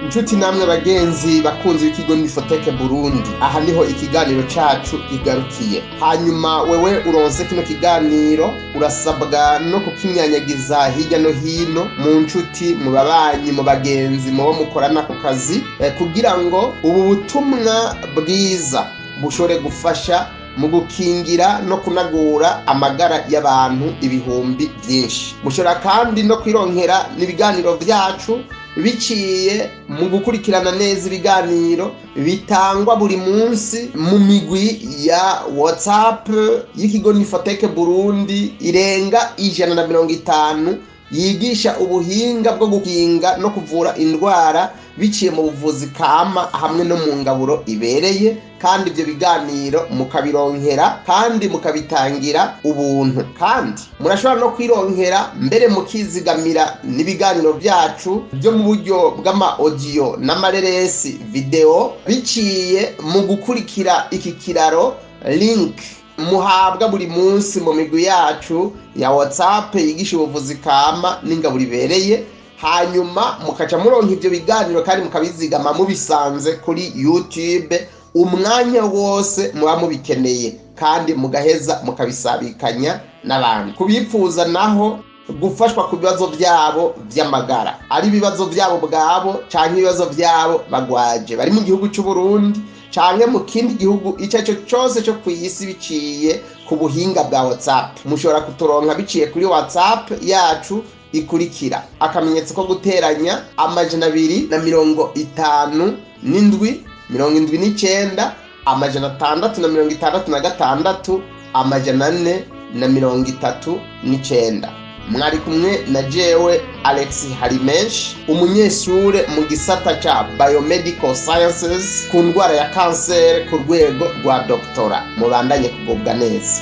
Inshuti namwe bagenzi bakunzi w'ikigo Nifoteke Burundi, aha niho ikiganiro cacu kigarukiye. Hanyuma wewe uronse kino kiganiro urasabwa no kukinyanyagiza hirya no hino mu nshuti, mu babanyi, mu bagenzi, mu bo mukorana ku kazi, kugira ngo ubu butumwa bwiza bushobore gufasha mu gukingira no kunagura amagara y'abantu ibihumbi byinshi. Mushobora kandi no kwironkera n'ibiganiro vyacu biciye mu gukurikirana neza ibiganiro bitangwa buri munsi mu migwi ya WhatsApp y'ikigo Nifoteke Burundi irenga 150 yigisha ubuhinga bwo gukinga no kuvura indwara biciye mu buvuzi kama hamwe no mu ngaburo ibereye, kandi ibyo biganiro mukabironkera kandi mukabitangira ubuntu. Kandi murashobora no kwironkera mbere mukizigamira n'ibiganiro byacu byo mu buryo bw'ama audio n'amareresi video biciye mu gukurikira iki kiraro link muhabwa buri munsi mu migwi yacu ya WhatsApp yigisha ubuvuzi kama n'ingaburo ibereye. Hanyuma mukaca muronka ivyo biganiro kandi mukabizigama mubisanze kuri YouTube umwanya wose muba mubikeneye, kandi mugaheza mukabisabikanya n'abandi. Kubipfuza naho gufashwa ku bibazo byabo by'amagara, ari ibibazo byabo bwabo canke ibibazo byabo bagwaje bari mu gihugu cy'u Burundi canke mu kindi gihugu icyo cyose cyo kw'isi biciye ku buhinga bwa WhatsApp. Mushobora kuturonka biciye kuri WhatsApp yacu ikurikira: akamenyetso ko guteranya 257 79 666 439. Mwari kumwe na jewe Alex Harimenshi, umunyeshure mu gisata ca Biomedical Sciences ku ndwara ya kanseri ku rwego rwa doktora. Mubandanye kugubwa neza.